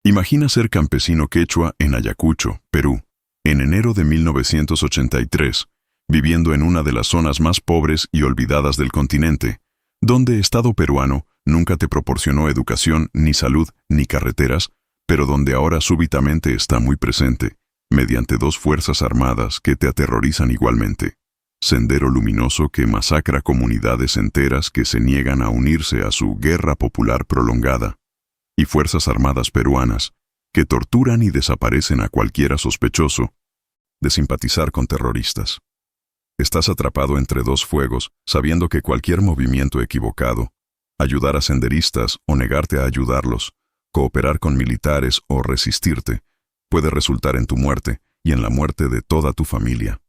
Imagina ser campesino quechua en Ayacucho, Perú, en enero de 1983, viviendo en una de las zonas más pobres y olvidadas del continente, donde Estado peruano nunca te proporcionó educación, ni salud, ni carreteras, pero donde ahora súbitamente está muy presente, mediante dos fuerzas armadas que te aterrorizan igualmente. Sendero Luminoso que masacra comunidades enteras que se niegan a unirse a su guerra popular prolongada. Y fuerzas armadas peruanas que torturan y desaparecen a cualquiera sospechoso de simpatizar con terroristas. Estás atrapado entre dos fuegos, sabiendo que cualquier movimiento equivocado, ayudar a senderistas o negarte a ayudarlos, cooperar con militares o resistirte, puede resultar en tu muerte y en la muerte de toda tu familia.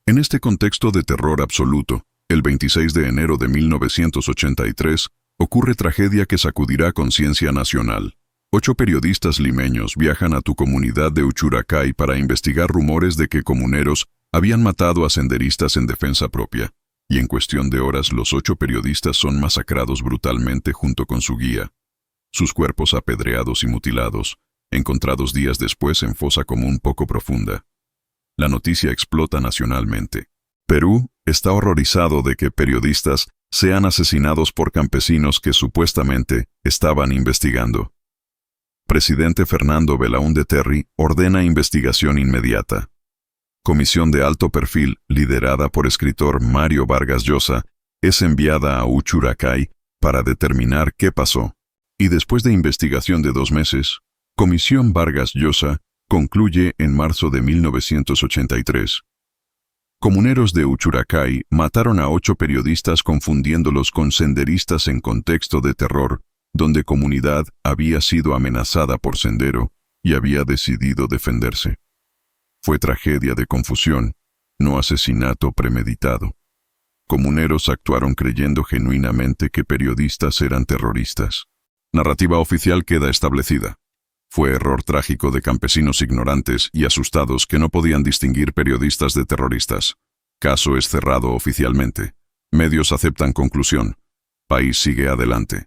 En este contexto de terror absoluto, el 26 de enero de 1983, ocurre tragedia que sacudirá conciencia nacional. 8 periodistas limeños viajan a tu comunidad de Uchuracay para investigar rumores de que comuneros habían matado a senderistas en defensa propia, y en cuestión de horas los 8 periodistas son masacrados brutalmente junto con su guía. Sus cuerpos apedreados y mutilados, encontrados días después en fosa común poco profunda. La noticia explota nacionalmente. Perú está horrorizado de que periodistas sean asesinados por campesinos que supuestamente estaban investigando. Presidente Fernando Belaúnde Terry ordena investigación inmediata. Comisión de alto perfil, liderada por escritor Mario Vargas Llosa, es enviada a Uchuracay para determinar qué pasó. Y después de investigación de 2 meses, Comisión Vargas Llosa concluye en marzo de 1983. Comuneros de Uchuracay mataron a 8 periodistas confundiéndolos con senderistas en contexto de terror, donde comunidad había sido amenazada por Sendero y había decidido defenderse. Fue tragedia de confusión, no asesinato premeditado. Comuneros actuaron creyendo genuinamente que periodistas eran terroristas. Narrativa oficial queda establecida. Fue error trágico de campesinos ignorantes y asustados que no podían distinguir periodistas de terroristas. Caso es cerrado oficialmente. Medios aceptan conclusión. País sigue adelante.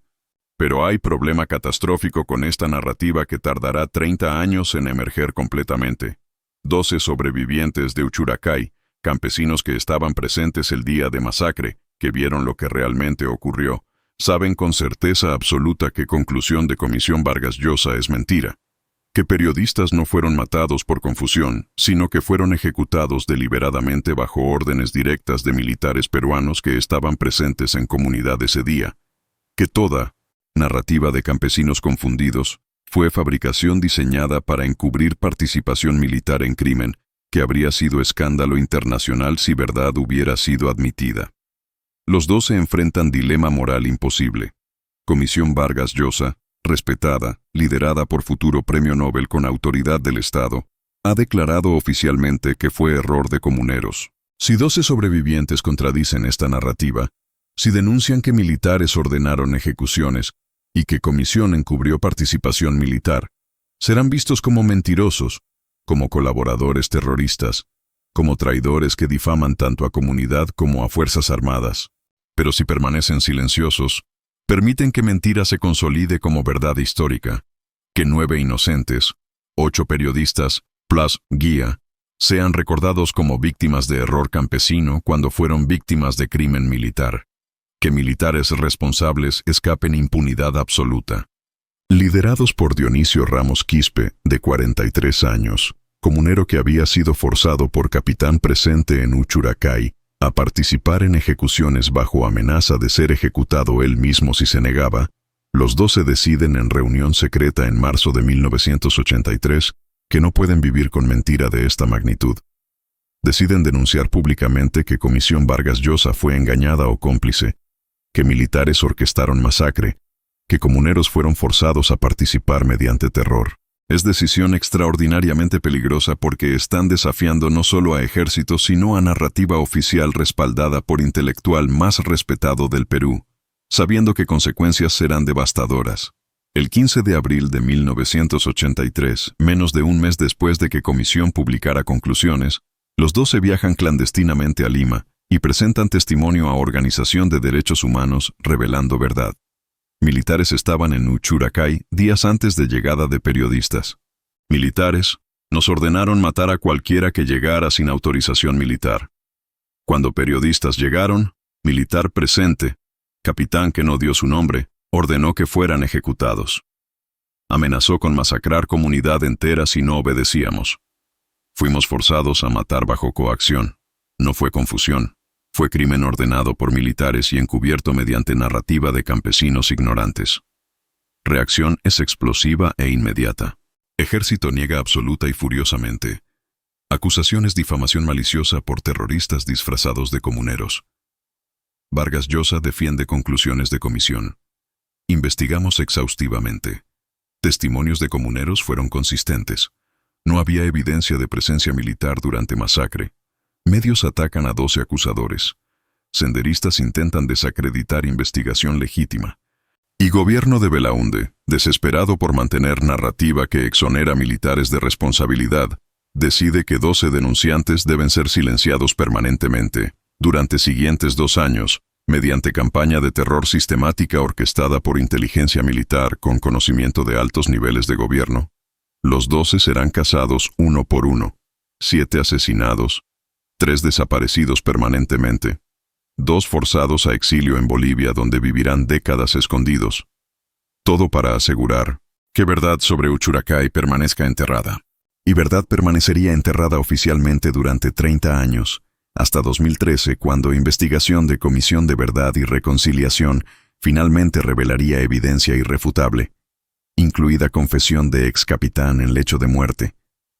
Pero hay problema catastrófico con esta narrativa que tardará 30 años en emerger completamente. 12 sobrevivientes de Uchuracay, campesinos que estaban presentes el día de masacre, que vieron lo que realmente ocurrió, saben con certeza absoluta que conclusión de Comisión Vargas Llosa es mentira. Que periodistas no fueron matados por confusión, sino que fueron ejecutados deliberadamente bajo órdenes directas de militares peruanos que estaban presentes en comunidad ese día. Que toda narrativa de campesinos confundidos fue fabricación diseñada para encubrir participación militar en crimen, que habría sido escándalo internacional si verdad hubiera sido admitida. Los 2 se enfrentan dilema moral imposible. Comisión Vargas Llosa, respetada, liderada por futuro Premio Nobel con autoridad del Estado, ha declarado oficialmente que fue error de comuneros. Si 12 sobrevivientes contradicen esta narrativa, si denuncian que militares ordenaron ejecuciones y que Comisión encubrió participación militar, serán vistos como mentirosos, como colaboradores terroristas, como traidores que difaman tanto a comunidad como a fuerzas armadas. Pero si permanecen silenciosos, permiten que mentira se consolide como verdad histórica, que 9 inocentes, 8 periodistas, plus guía, sean recordados como víctimas de error campesino cuando fueron víctimas de crimen militar, que militares responsables escapen impunidad absoluta. Liderados por Dionisio Ramos Quispe, de 43 años, comunero que había sido forzado por capitán presente en Uchuracay a participar en ejecuciones bajo amenaza de ser ejecutado él mismo si se negaba, los 12 deciden en reunión secreta en marzo de 1983 que no pueden vivir con mentira de esta magnitud. Deciden denunciar públicamente que Comisión Vargas Llosa fue engañada o cómplice, que militares orquestaron masacre, que comuneros fueron forzados a participar mediante terror. Es decisión extraordinariamente peligrosa porque están desafiando no solo a ejércitos sino a narrativa oficial respaldada por intelectual más respetado del Perú, sabiendo que consecuencias serán devastadoras. El 15 de abril de 1983, menos de un mes después de que Comisión publicara conclusiones, los 12 viajan clandestinamente a Lima y presentan testimonio a Organización de Derechos Humanos revelando verdad. Militares estaban en Uchuracay días antes de llegada de periodistas. Militares nos ordenaron matar a cualquiera que llegara sin autorización militar. Cuando periodistas llegaron, militar presente, capitán que no dio su nombre, ordenó que fueran ejecutados. Amenazó con masacrar comunidad entera si no obedecíamos. Fuimos forzados a matar bajo coacción. No fue confusión. Fue crimen ordenado por militares y encubierto mediante narrativa de campesinos ignorantes. Reacción es explosiva e inmediata. Ejército niega absoluta y furiosamente. Acusaciones difamación maliciosa por terroristas disfrazados de comuneros. Vargas Llosa defiende conclusiones de comisión. Investigamos exhaustivamente. Testimonios de comuneros fueron consistentes. No había evidencia de presencia militar durante masacre. Medios atacan a 12 acusadores. Senderistas intentan desacreditar investigación legítima. Y gobierno de Belaúnde, desesperado por mantener narrativa que exonera militares de responsabilidad, decide que 12 denunciantes deben ser silenciados permanentemente, durante siguientes 2 años, mediante campaña de terror sistemática orquestada por inteligencia militar con conocimiento de altos niveles de gobierno. Los 12 serán cazados uno por uno, 7 asesinados, 3 desaparecidos permanentemente, 2 forzados a exilio en Bolivia donde vivirán décadas escondidos. Todo para asegurar que verdad sobre Uchuracay permanezca enterrada. Y verdad permanecería enterrada oficialmente durante 30 años, hasta 2013, cuando investigación de Comisión de Verdad y Reconciliación finalmente revelaría evidencia irrefutable, incluida confesión de ex capitán en lecho de muerte,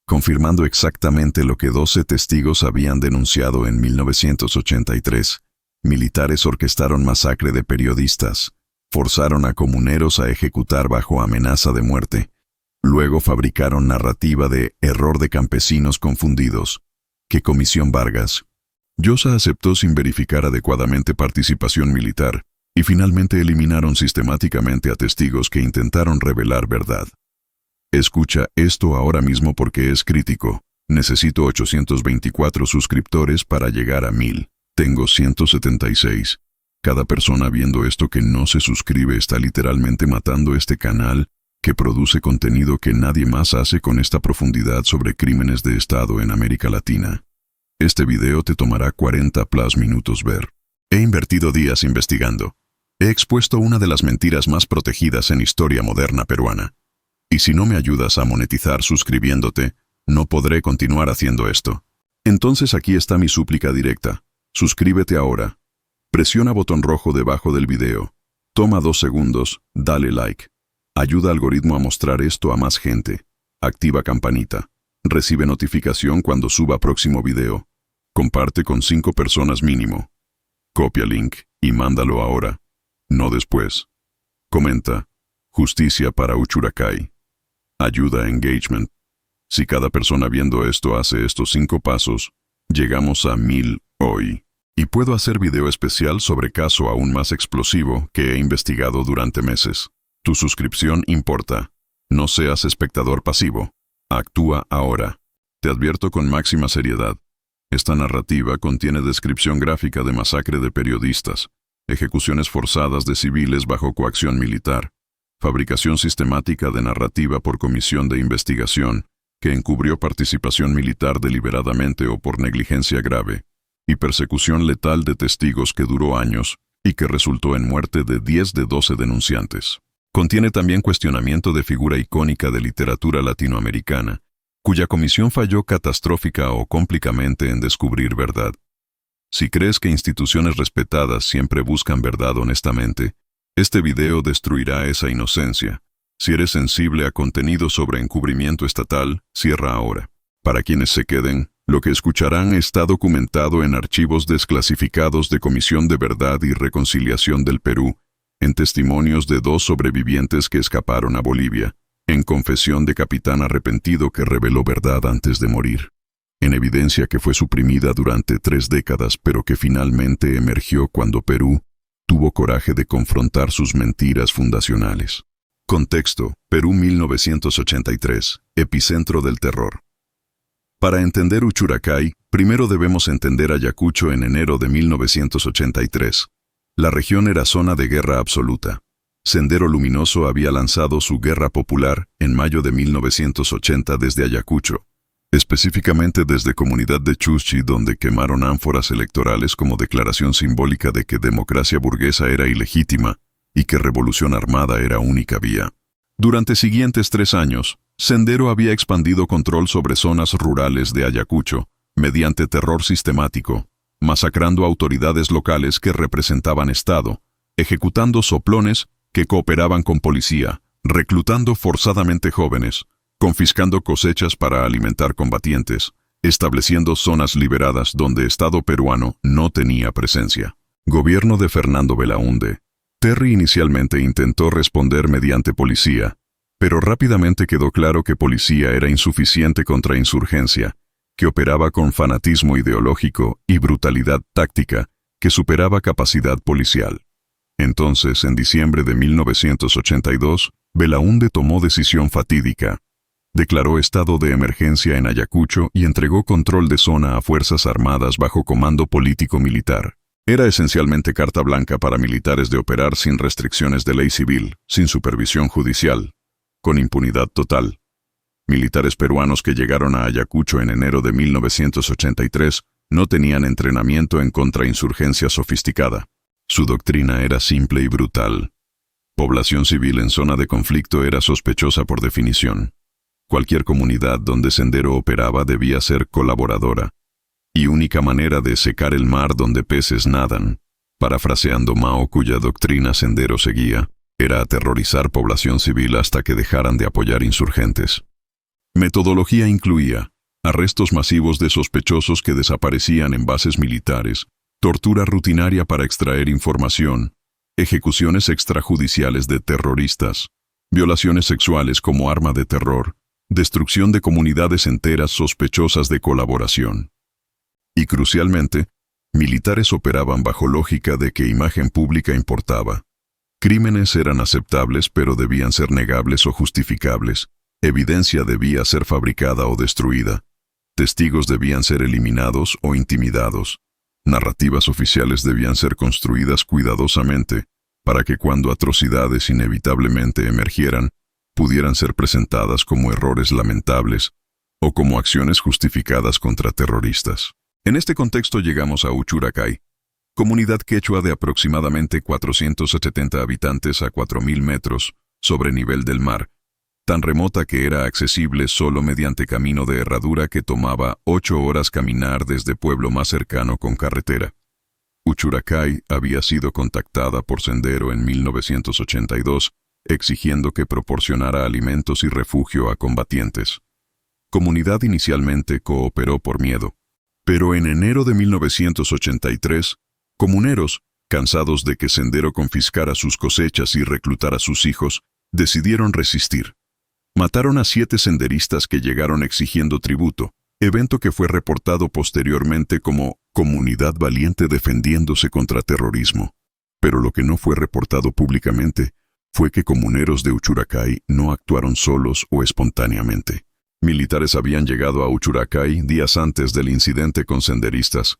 confirmando exactamente lo que 12 testigos habían denunciado en 1983. Militares orquestaron masacre de periodistas, forzaron a comuneros a ejecutar bajo amenaza de muerte, luego fabricaron narrativa de error de campesinos confundidos, que Comisión Vargas Llosa aceptó sin verificar adecuadamente participación militar, y finalmente eliminaron sistemáticamente a testigos que intentaron revelar verdad. Escucha esto ahora mismo porque es crítico. Necesito 824 suscriptores para llegar a 1000. Tengo 176. Cada persona viendo esto que no se suscribe está literalmente matando este canal que produce contenido que nadie más hace con esta profundidad sobre crímenes de Estado en América Latina. Este video te tomará 40+ minutos ver. He invertido días investigando. He expuesto una de las mentiras más protegidas en historia moderna peruana. Y si no me ayudas a monetizar suscribiéndote, no podré continuar haciendo esto. Entonces aquí está mi súplica directa. Suscríbete ahora. Presiona botón rojo debajo del video. Toma 2 segundos, dale like. Ayuda al algoritmo a mostrar esto a más gente. Activa campanita. Recibe notificación cuando suba próximo video. Comparte con 5 personas mínimo. Copia link y mándalo ahora, no después. Comenta. Justicia para Uchuracay. Ayuda a engagement. Si cada persona viendo esto hace estos 5 pasos, llegamos a 1000 hoy. Y puedo hacer video especial sobre caso aún más explosivo que he investigado durante meses. Tu suscripción importa. No seas espectador pasivo. Actúa ahora. Te advierto con máxima seriedad. Esta narrativa contiene descripción gráfica de masacre de periodistas, ejecuciones forzadas de civiles bajo coacción militar, fabricación sistemática de narrativa por comisión de investigación que encubrió participación militar deliberadamente o por negligencia grave, y persecución letal de testigos que duró años y que resultó en muerte de 10 de 12 denunciantes. Contiene también cuestionamiento de figura icónica de literatura latinoamericana, cuya comisión falló catastrófica o cómplicamente en descubrir verdad. Si crees que instituciones respetadas siempre buscan verdad honestamente, este video destruirá esa inocencia. Si eres sensible a contenido sobre encubrimiento estatal, cierra ahora. Para quienes se queden, lo que escucharán está documentado en archivos desclasificados de Comisión de Verdad y Reconciliación del Perú, en testimonios de 2 sobrevivientes que escaparon a Bolivia, en confesión de capitán arrepentido que reveló verdad antes de morir, en evidencia que fue suprimida durante 3 décadas pero que finalmente emergió cuando Perú tuvo coraje de confrontar sus mentiras fundacionales. Contexto: Perú 1983, epicentro del terror. Para entender Uchuracay, primero debemos entender Ayacucho en enero de 1983. La región era zona de guerra absoluta. Sendero Luminoso había lanzado su guerra popular en mayo de 1980 desde Ayacucho, específicamente desde Comunidad de Chuschi, donde quemaron ánforas electorales como declaración simbólica de que democracia burguesa era ilegítima y que revolución armada era única vía. Durante siguientes 3 años, Sendero había expandido control sobre zonas rurales de Ayacucho mediante terror sistemático, masacrando autoridades locales que representaban Estado, ejecutando soplones que cooperaban con policía, reclutando forzadamente jóvenes, confiscando cosechas para alimentar combatientes, estableciendo zonas liberadas donde Estado peruano no tenía presencia. Gobierno de Fernando Belaúnde. Terry inicialmente intentó responder mediante policía, pero rápidamente quedó claro que policía era insuficiente contra insurgencia, que operaba con fanatismo ideológico y brutalidad táctica que superaba capacidad policial. Entonces, en diciembre de 1982, Belaúnde tomó decisión fatídica. Declaró estado de emergencia en Ayacucho y entregó control de zona a Fuerzas Armadas bajo comando político-militar. Era esencialmente carta blanca para militares de operar sin restricciones de ley civil, sin supervisión judicial, con impunidad total. Militares peruanos que llegaron a Ayacucho en enero de 1983 no tenían entrenamiento en contrainsurgencia sofisticada. Su doctrina era simple y brutal. Población civil en zona de conflicto era sospechosa por definición. Cualquier comunidad donde Sendero operaba debía ser colaboradora. Y única manera de secar el mar donde peces nadan, parafraseando Mao, cuya doctrina Sendero seguía, era aterrorizar población civil hasta que dejaran de apoyar insurgentes. Metodología incluía arrestos masivos de sospechosos que desaparecían en bases militares, tortura rutinaria para extraer información, ejecuciones extrajudiciales de terroristas, violaciones sexuales como arma de terror, destrucción de comunidades enteras sospechosas de colaboración. Y crucialmente, militares operaban bajo lógica de que imagen pública importaba. Crímenes eran aceptables pero debían ser negables o justificables, evidencia debía ser fabricada o destruida, testigos debían ser eliminados o intimidados. Narrativas oficiales debían ser construidas cuidadosamente para que cuando atrocidades inevitablemente emergieran, pudieran ser presentadas como errores lamentables o como acciones justificadas contra terroristas. En este contexto llegamos a Uchuracay, comunidad quechua de aproximadamente 470 habitantes a 4.000 metros sobre nivel del mar, tan remota que era accesible solo mediante camino de herradura que tomaba 8 horas caminar desde pueblo más cercano con carretera. Uchuracay había sido contactada por Sendero en 1982, exigiendo que proporcionara alimentos y refugio a combatientes. Comunidad inicialmente cooperó por miedo, pero en enero de 1983, comuneros, cansados de que Sendero confiscara sus cosechas y reclutara a sus hijos, decidieron resistir. Mataron a 7 senderistas que llegaron exigiendo tributo, evento que fue reportado posteriormente como Comunidad Valiente defendiéndose contra terrorismo. Pero lo que no fue reportado públicamente fue que comuneros de Uchuracay no actuaron solos o espontáneamente. Militares habían llegado a Uchuracay días antes del incidente con senderistas.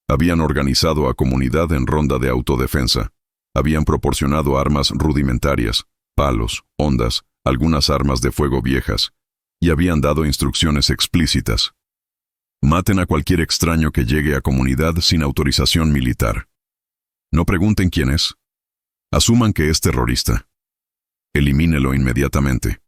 Habían organizado a comunidad en ronda de autodefensa. Habían proporcionado armas rudimentarias, palos, hondas, algunas armas de fuego viejas, y habían dado instrucciones explícitas. Maten a cualquier extraño que llegue a comunidad sin autorización militar. No pregunten quién es. Asuman que es terrorista. Elimínelo inmediatamente.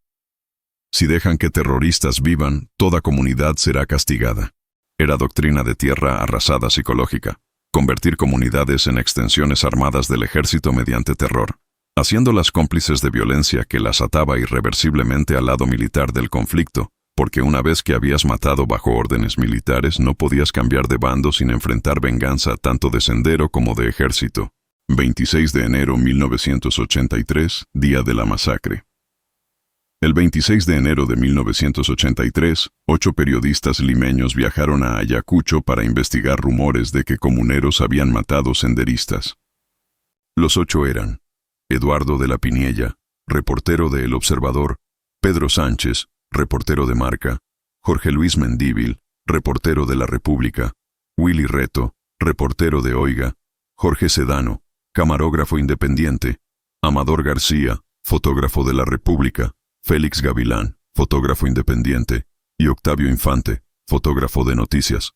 Si dejan que terroristas vivan, toda comunidad será castigada. Era doctrina de tierra arrasada psicológica, convertir comunidades en extensiones armadas del ejército mediante terror, haciéndolas cómplices de violencia que las ataba irreversiblemente al lado militar del conflicto, porque una vez que habías matado bajo órdenes militares no podías cambiar de bando sin enfrentar venganza tanto de Sendero como de ejército. 26 de enero 1983, día de la masacre. El 26 de enero de 1983, 8 periodistas limeños viajaron a Ayacucho para investigar rumores de que comuneros habían matado senderistas. Los 8 eran Eduardo de la Piniella, reportero de El Observador; Pedro Sánchez, reportero de Marca; Jorge Luis Mendívil, reportero de La República; Willy Reto, reportero de Oiga; Jorge Sedano, camarógrafo independiente; Amador García, fotógrafo de la República, Félix Gavilán, fotógrafo independiente, y Octavio Infante, fotógrafo de noticias.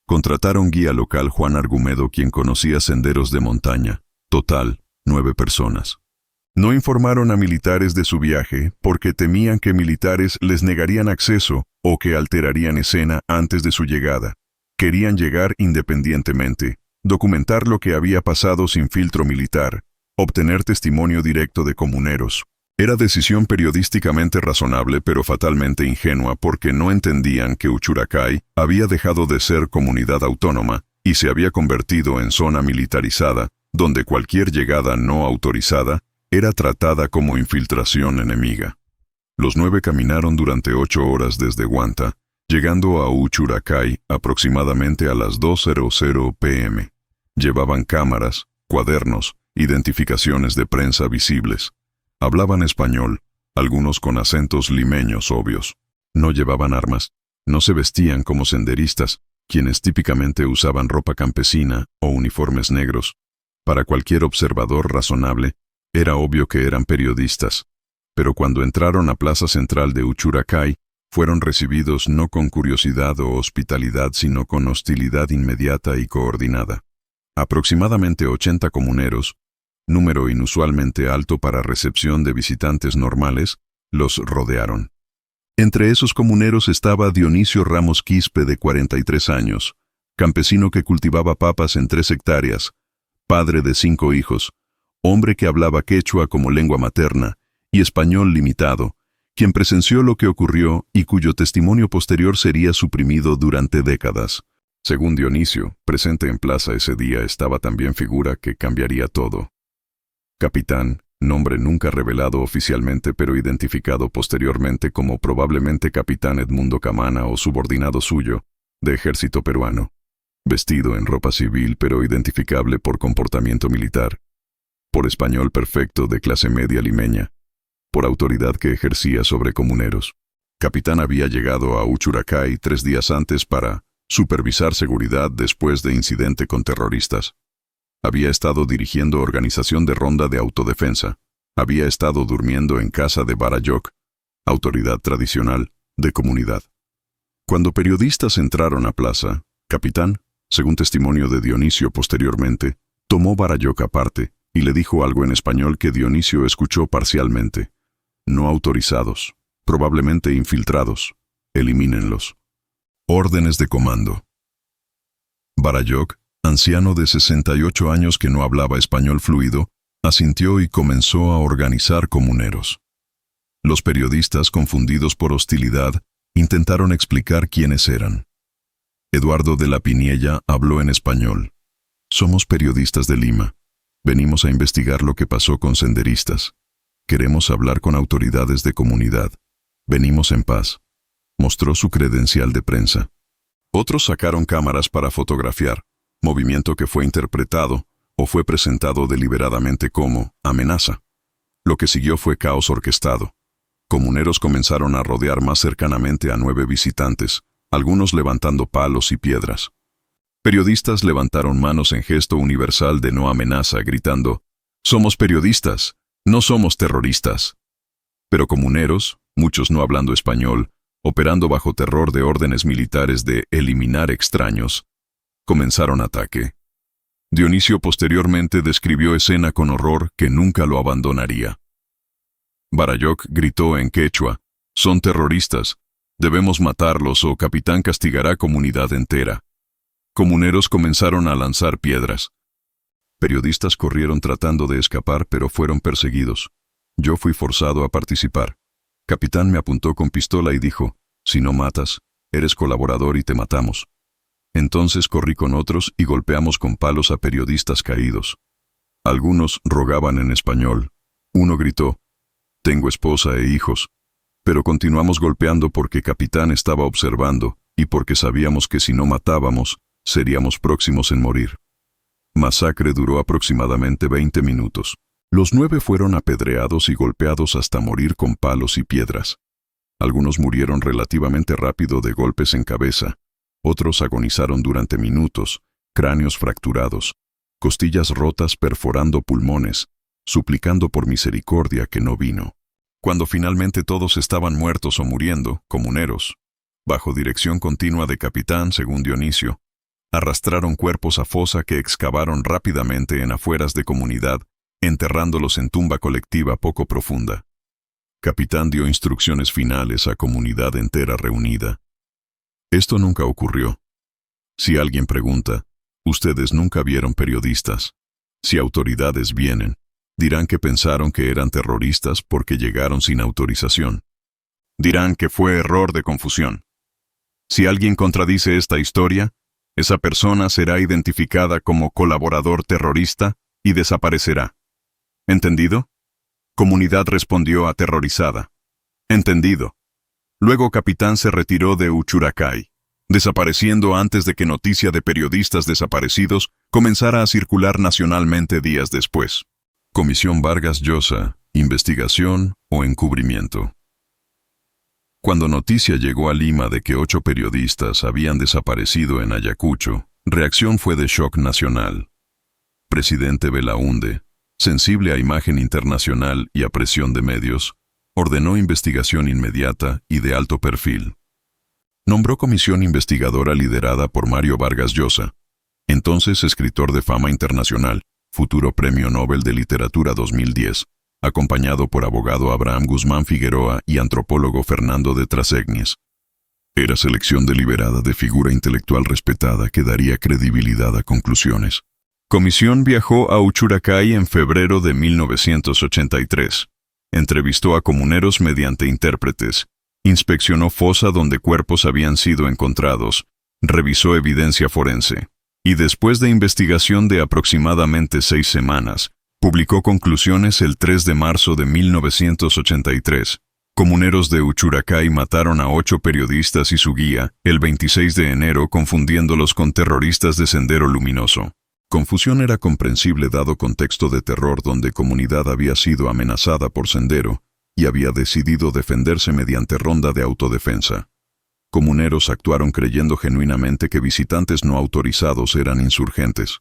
Contrataron guía local Juan Argumedo, quien conocía senderos de montaña. Total, 9 personas. No informaron a militares de su viaje porque temían que militares les negarían acceso o que alterarían escena antes de su llegada. Querían llegar independientemente, documentar lo que había pasado sin filtro militar, obtener testimonio directo de comuneros. Era decisión periodísticamente razonable pero fatalmente ingenua porque no entendían que Uchuracay había dejado de ser comunidad autónoma y se había convertido en zona militarizada, donde cualquier llegada no autorizada era tratada como infiltración enemiga. Los 9 caminaron durante 8 horas desde Huanta, llegando a Uchuracay aproximadamente a las 2:00 p.m. Llevaban cámaras, cuadernos, identificaciones de prensa visibles. Hablaban español, algunos con acentos limeños obvios. No llevaban armas, no se vestían como senderistas, quienes típicamente usaban ropa campesina o uniformes negros. Para cualquier observador razonable, era obvio que eran periodistas. Pero cuando entraron a Plaza Central de Uchuracay, fueron recibidos no con curiosidad o hospitalidad, sino con hostilidad inmediata y coordinada. Aproximadamente 80 comuneros, número inusualmente alto para recepción de visitantes normales, los rodearon. Entre esos comuneros estaba Dionisio Ramos Quispe, de 43 años, campesino que cultivaba papas en 3 hectáreas, padre de 5 hijos, hombre que hablaba quechua como lengua materna y español limitado, quien presenció lo que ocurrió y cuyo testimonio posterior sería suprimido durante décadas. Según Dionisio, presente en plaza ese día estaba también figura que cambiaría todo. Capitán, nombre nunca revelado oficialmente pero identificado posteriormente como probablemente Capitán Edmundo Camana o subordinado suyo, de ejército peruano. Vestido en ropa civil pero identificable por comportamiento militar. Por español perfecto de clase media limeña. Por autoridad que ejercía sobre comuneros. Capitán había llegado a Uchuracay 3 días antes para supervisar seguridad después de incidente con terroristas. Había estado dirigiendo organización de ronda de autodefensa. Había estado durmiendo en casa de Barayoc, autoridad tradicional de comunidad. Cuando periodistas entraron a plaza, Capitán, según testimonio de Dionisio posteriormente, tomó Barayoc aparte y le dijo algo en español que Dionisio escuchó parcialmente. No autorizados, probablemente infiltrados, elimínenlos. Órdenes de comando. Barayoc, anciano de 68 años que no hablaba español fluido, asintió y comenzó a organizar comuneros. Los periodistas, confundidos por hostilidad, intentaron explicar quiénes eran. Eduardo de la Piniella habló en español. Somos periodistas de Lima. Venimos a investigar lo que pasó con senderistas. Queremos hablar con autoridades de comunidad. Venimos en paz. Mostró su credencial de prensa. Otros sacaron cámaras para fotografiar, movimiento que fue interpretado o fue presentado deliberadamente como amenaza. Lo que siguió fue caos orquestado. Comuneros comenzaron a rodear más cercanamente a 9 visitantes, algunos levantando palos y piedras. Periodistas levantaron manos en gesto universal de no amenaza, gritando, «Somos periodistas, no somos terroristas». Pero comuneros, muchos no hablando español, operando bajo terror de órdenes militares de eliminar extraños, comenzaron ataque. Dionisio posteriormente describió escena con horror que nunca lo abandonaría. Barayoc gritó en quechua, «Son terroristas, debemos matarlos o Capitán castigará comunidad entera». Comuneros comenzaron a lanzar piedras. Periodistas corrieron tratando de escapar pero fueron perseguidos. Yo fui forzado a participar. Capitán me apuntó con pistola y dijo, «Si no matas, eres colaborador y te matamos». Entonces corrí con otros y golpeamos con palos a periodistas caídos. Algunos rogaban en español. Uno gritó, «Tengo esposa e hijos». Pero continuamos golpeando porque Capitán estaba observando y porque sabíamos que si no matábamos, seríamos próximos en morir. Masacre duró aproximadamente 20 minutos. Los 9 fueron apedreados y golpeados hasta morir con palos y piedras. Algunos murieron relativamente rápido de golpes en cabeza. Otros agonizaron durante minutos, cráneos fracturados, costillas rotas perforando pulmones, suplicando por misericordia que no vino. Cuando finalmente todos estaban muertos o muriendo, comuneros, bajo dirección continua de capitán, según Dionisio, arrastraron cuerpos a fosa que excavaron rápidamente en afueras de comunidad, enterrándolos en tumba colectiva poco profunda. Capitán dio instrucciones finales a comunidad entera reunida. Esto nunca ocurrió. Si alguien pregunta, ustedes nunca vieron periodistas. Si autoridades vienen, dirán que pensaron que eran terroristas porque llegaron sin autorización. Dirán que fue error de confusión. Si alguien contradice esta historia, esa persona será identificada como colaborador terrorista y desaparecerá. ¿Entendido? Comunidad respondió aterrorizada. Entendido. Luego capitán se retiró de Uchuracay, desapareciendo antes de que noticia de periodistas desaparecidos comenzara a circular nacionalmente días después. Comisión Vargas Llosa, investigación o encubrimiento. Cuando noticia llegó a Lima de que 8 periodistas habían desaparecido en Ayacucho, reacción fue de shock nacional. Presidente Belaúnde, sensible a imagen internacional y a presión de medios, ordenó investigación inmediata y de alto perfil. Nombró comisión investigadora liderada por Mario Vargas Llosa, entonces escritor de fama internacional, futuro Premio Nobel de Literatura 2010, acompañado por abogado Abraham Guzmán Figueroa y antropólogo Fernando de Trasegnis. Era selección deliberada de figura intelectual respetada que daría credibilidad a conclusiones. Comisión viajó a Uchuracay en febrero de 1983. Entrevistó a comuneros mediante intérpretes, inspeccionó fosa donde cuerpos habían sido encontrados, revisó evidencia forense, y después de investigación de aproximadamente 6 semanas, publicó conclusiones el 3 de marzo de 1983. Comuneros de Uchuracay mataron a 8 periodistas y su guía, el 26 de enero confundiéndolos con terroristas de Sendero Luminoso. Confusión era comprensible dado contexto de terror donde comunidad había sido amenazada por Sendero y había decidido defenderse mediante ronda de autodefensa. Comuneros actuaron creyendo genuinamente que visitantes no autorizados eran insurgentes.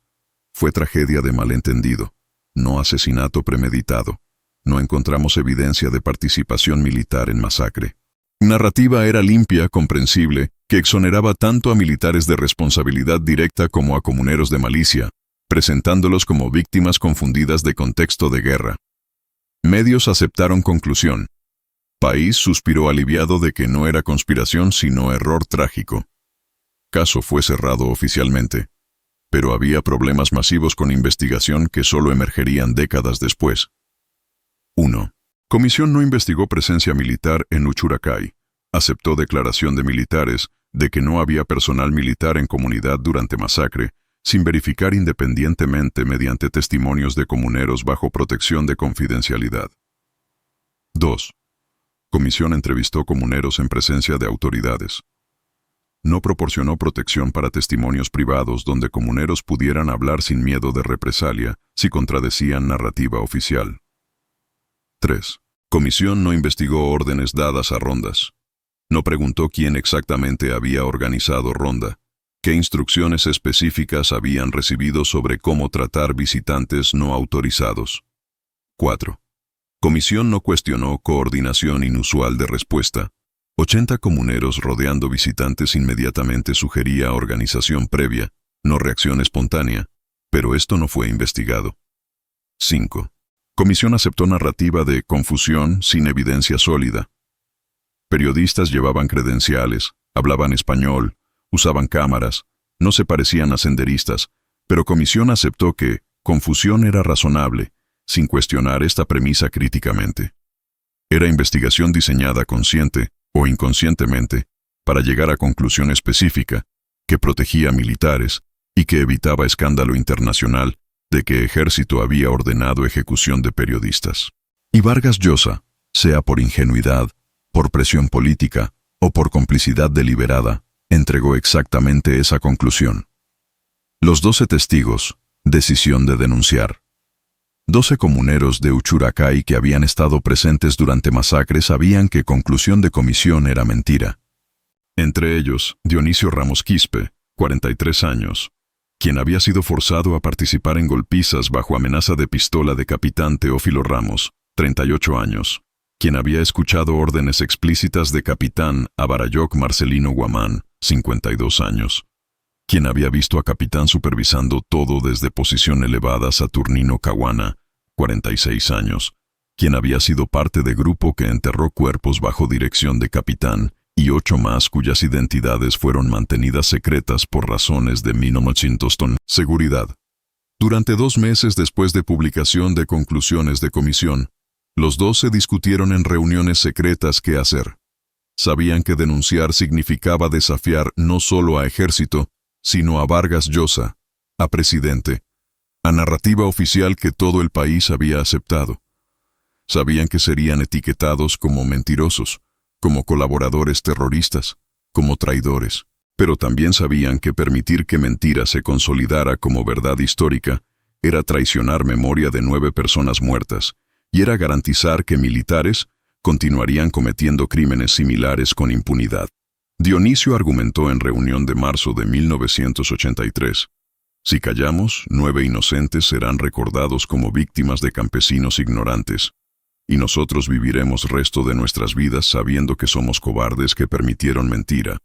Fue tragedia de malentendido, no asesinato premeditado. No encontramos evidencia de participación militar en masacre. Narrativa era limpia, comprensible, que exoneraba tanto a militares de responsabilidad directa como a comuneros de malicia, presentándolos como víctimas confundidas de contexto de guerra. Medios aceptaron conclusión. País suspiró aliviado de que no era conspiración sino error trágico. Caso fue cerrado oficialmente, pero había problemas masivos con investigación que solo emergerían décadas después. 1. Comisión no investigó presencia militar en Uchuracay. Aceptó declaración de militares de que no había personal militar en comunidad durante masacre, sin verificar independientemente mediante testimonios de comuneros bajo protección de confidencialidad. 2. Comisión entrevistó comuneros en presencia de autoridades. No proporcionó protección para testimonios privados donde comuneros pudieran hablar sin miedo de represalia si contradecían narrativa oficial. 3. Comisión no investigó órdenes dadas a rondas. No preguntó quién exactamente había organizado ronda, qué instrucciones específicas habían recibido sobre cómo tratar visitantes no autorizados. 4. Comisión no cuestionó coordinación inusual de respuesta. 80 comuneros rodeando visitantes inmediatamente sugería organización previa, no reacción espontánea, pero esto no fue investigado. 5. Comisión aceptó narrativa de confusión sin evidencia sólida. Periodistas llevaban credenciales, hablaban español, usaban cámaras, no se parecían a senderistas, pero comisión aceptó que confusión era razonable, sin cuestionar esta premisa críticamente. Era investigación diseñada consciente o inconscientemente para llegar a conclusión específica que protegía a militares y que evitaba escándalo internacional de que ejército había ordenado ejecución de periodistas. Y Vargas Llosa, sea por ingenuidad, por presión política o por complicidad deliberada, entregó exactamente esa conclusión. Los 12 testigos, decisión de denunciar. 12 comuneros de Uchuracay que habían estado presentes durante masacres sabían que conclusión de comisión era mentira. Entre ellos, Dionisio Ramos Quispe, 43 años, quien había sido forzado a participar en golpizas bajo amenaza de pistola de capitán Teófilo Ramos, 38 años, quien había escuchado órdenes explícitas de capitán Abarayoc Marcelino Guamán, 52 años, quien había visto a capitán supervisando todo desde posición elevada Saturnino Caguana, 46 años, quien había sido parte de grupo que enterró cuerpos bajo dirección de capitán, y 8 más cuyas identidades fueron mantenidas secretas por razones de 1900. Seguridad. Durante 2 meses después de publicación de conclusiones de comisión, los 12 discutieron en reuniones secretas qué hacer. Sabían que denunciar significaba desafiar no solo a Ejército, sino a Vargas Llosa, a presidente, a narrativa oficial que todo el país había aceptado. Sabían que serían etiquetados como mentirosos, como colaboradores terroristas, como traidores, pero también sabían que permitir que mentira se consolidara como verdad histórica era traicionar memoria de 9 personas muertas, y era garantizar que militares continuarían cometiendo crímenes similares con impunidad. Dionisio argumentó en reunión de marzo de 1983, si callamos, 9 inocentes serán recordados como víctimas de campesinos ignorantes, y nosotros viviremos resto de nuestras vidas sabiendo que somos cobardes que permitieron mentira.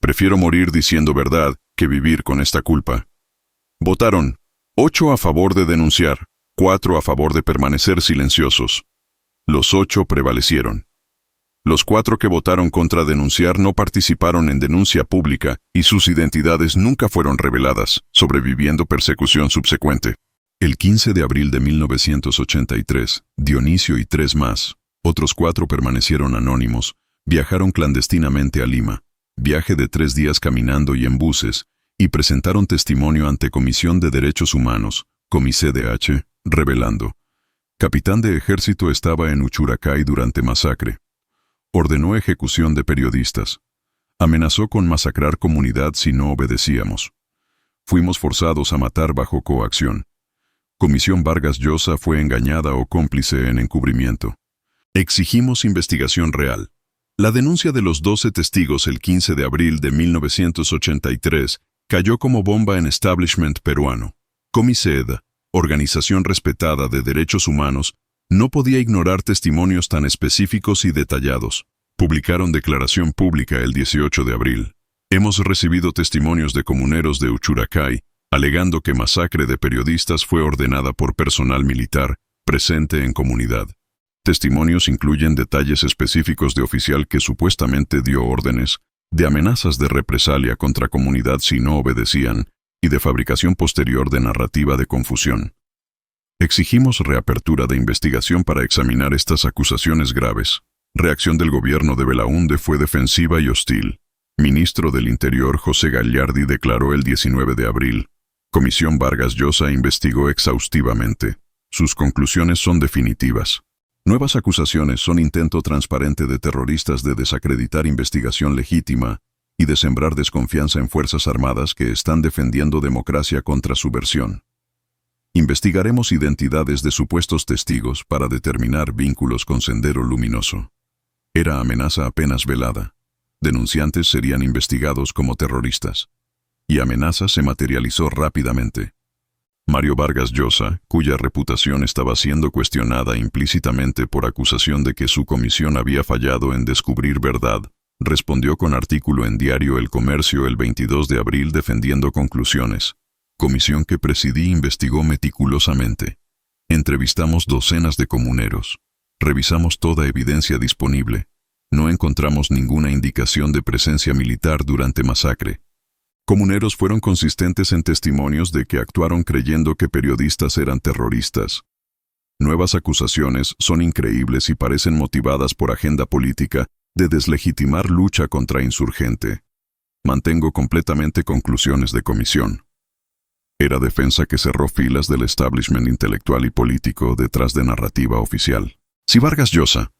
Prefiero morir diciendo verdad que vivir con esta culpa. Votaron 8 a favor de denunciar, 4 a favor de permanecer silenciosos. Los 8 prevalecieron. Los 4 que votaron contra denunciar no participaron en denuncia pública y sus identidades nunca fueron reveladas, sobreviviendo persecución subsecuente. El 15 de abril de 1983, Dionisio y 3 más, otros 4 permanecieron anónimos, viajaron clandestinamente a Lima, viaje de 3 días caminando y en buses, y presentaron testimonio ante Comisión de Derechos Humanos, COMICDH, revelando: capitán de ejército estaba en Uchuracay durante masacre. Ordenó ejecución de periodistas. Amenazó con masacrar comunidad si no obedecíamos. Fuimos forzados a matar bajo coacción. Comisión Vargas Llosa fue engañada o cómplice en encubrimiento. Exigimos investigación real. La denuncia de los 12 testigos el 15 de abril de 1983 cayó como bomba en establishment peruano. COMICED, organización respetada de derechos humanos, no podía ignorar testimonios tan específicos y detallados. Publicaron declaración pública el 18 de abril. Hemos recibido testimonios de comuneros de Uchuracay, alegando que masacre de periodistas fue ordenada por personal militar presente en comunidad. Testimonios incluyen detalles específicos de oficial que supuestamente dio órdenes, de amenazas de represalia contra comunidad si no obedecían, y de fabricación posterior de narrativa de confusión. Exigimos reapertura de investigación para examinar estas acusaciones graves. Reacción del gobierno de Belaúnde fue defensiva y hostil. Ministro del Interior José Gallardi declaró el 19 de abril: Comisión Vargas Llosa investigó exhaustivamente. Sus conclusiones son definitivas. Nuevas acusaciones son intento transparente de terroristas de desacreditar investigación legítima y de sembrar desconfianza en Fuerzas Armadas que están defendiendo democracia contra subversión. Investigaremos identidades de supuestos testigos para determinar vínculos con Sendero Luminoso. Era amenaza apenas velada. Denunciantes serían investigados como terroristas. Y amenaza se materializó rápidamente. Mario Vargas Llosa, cuya reputación estaba siendo cuestionada implícitamente por acusación de que su comisión había fallado en descubrir verdad, respondió con artículo en Diario El Comercio el 22 de abril defendiendo conclusiones. Comisión que presidí investigó meticulosamente. Entrevistamos docenas de comuneros. Revisamos toda evidencia disponible. No encontramos ninguna indicación de presencia militar durante masacre. Comuneros fueron consistentes en testimonios de que actuaron creyendo que periodistas eran terroristas. Nuevas acusaciones son increíbles y parecen motivadas por agenda política de deslegitimar lucha contra insurgente. Mantengo completamente conclusiones de comisión. Era defensa que cerró filas del establishment intelectual y político detrás de narrativa oficial. Si Vargas Llosa,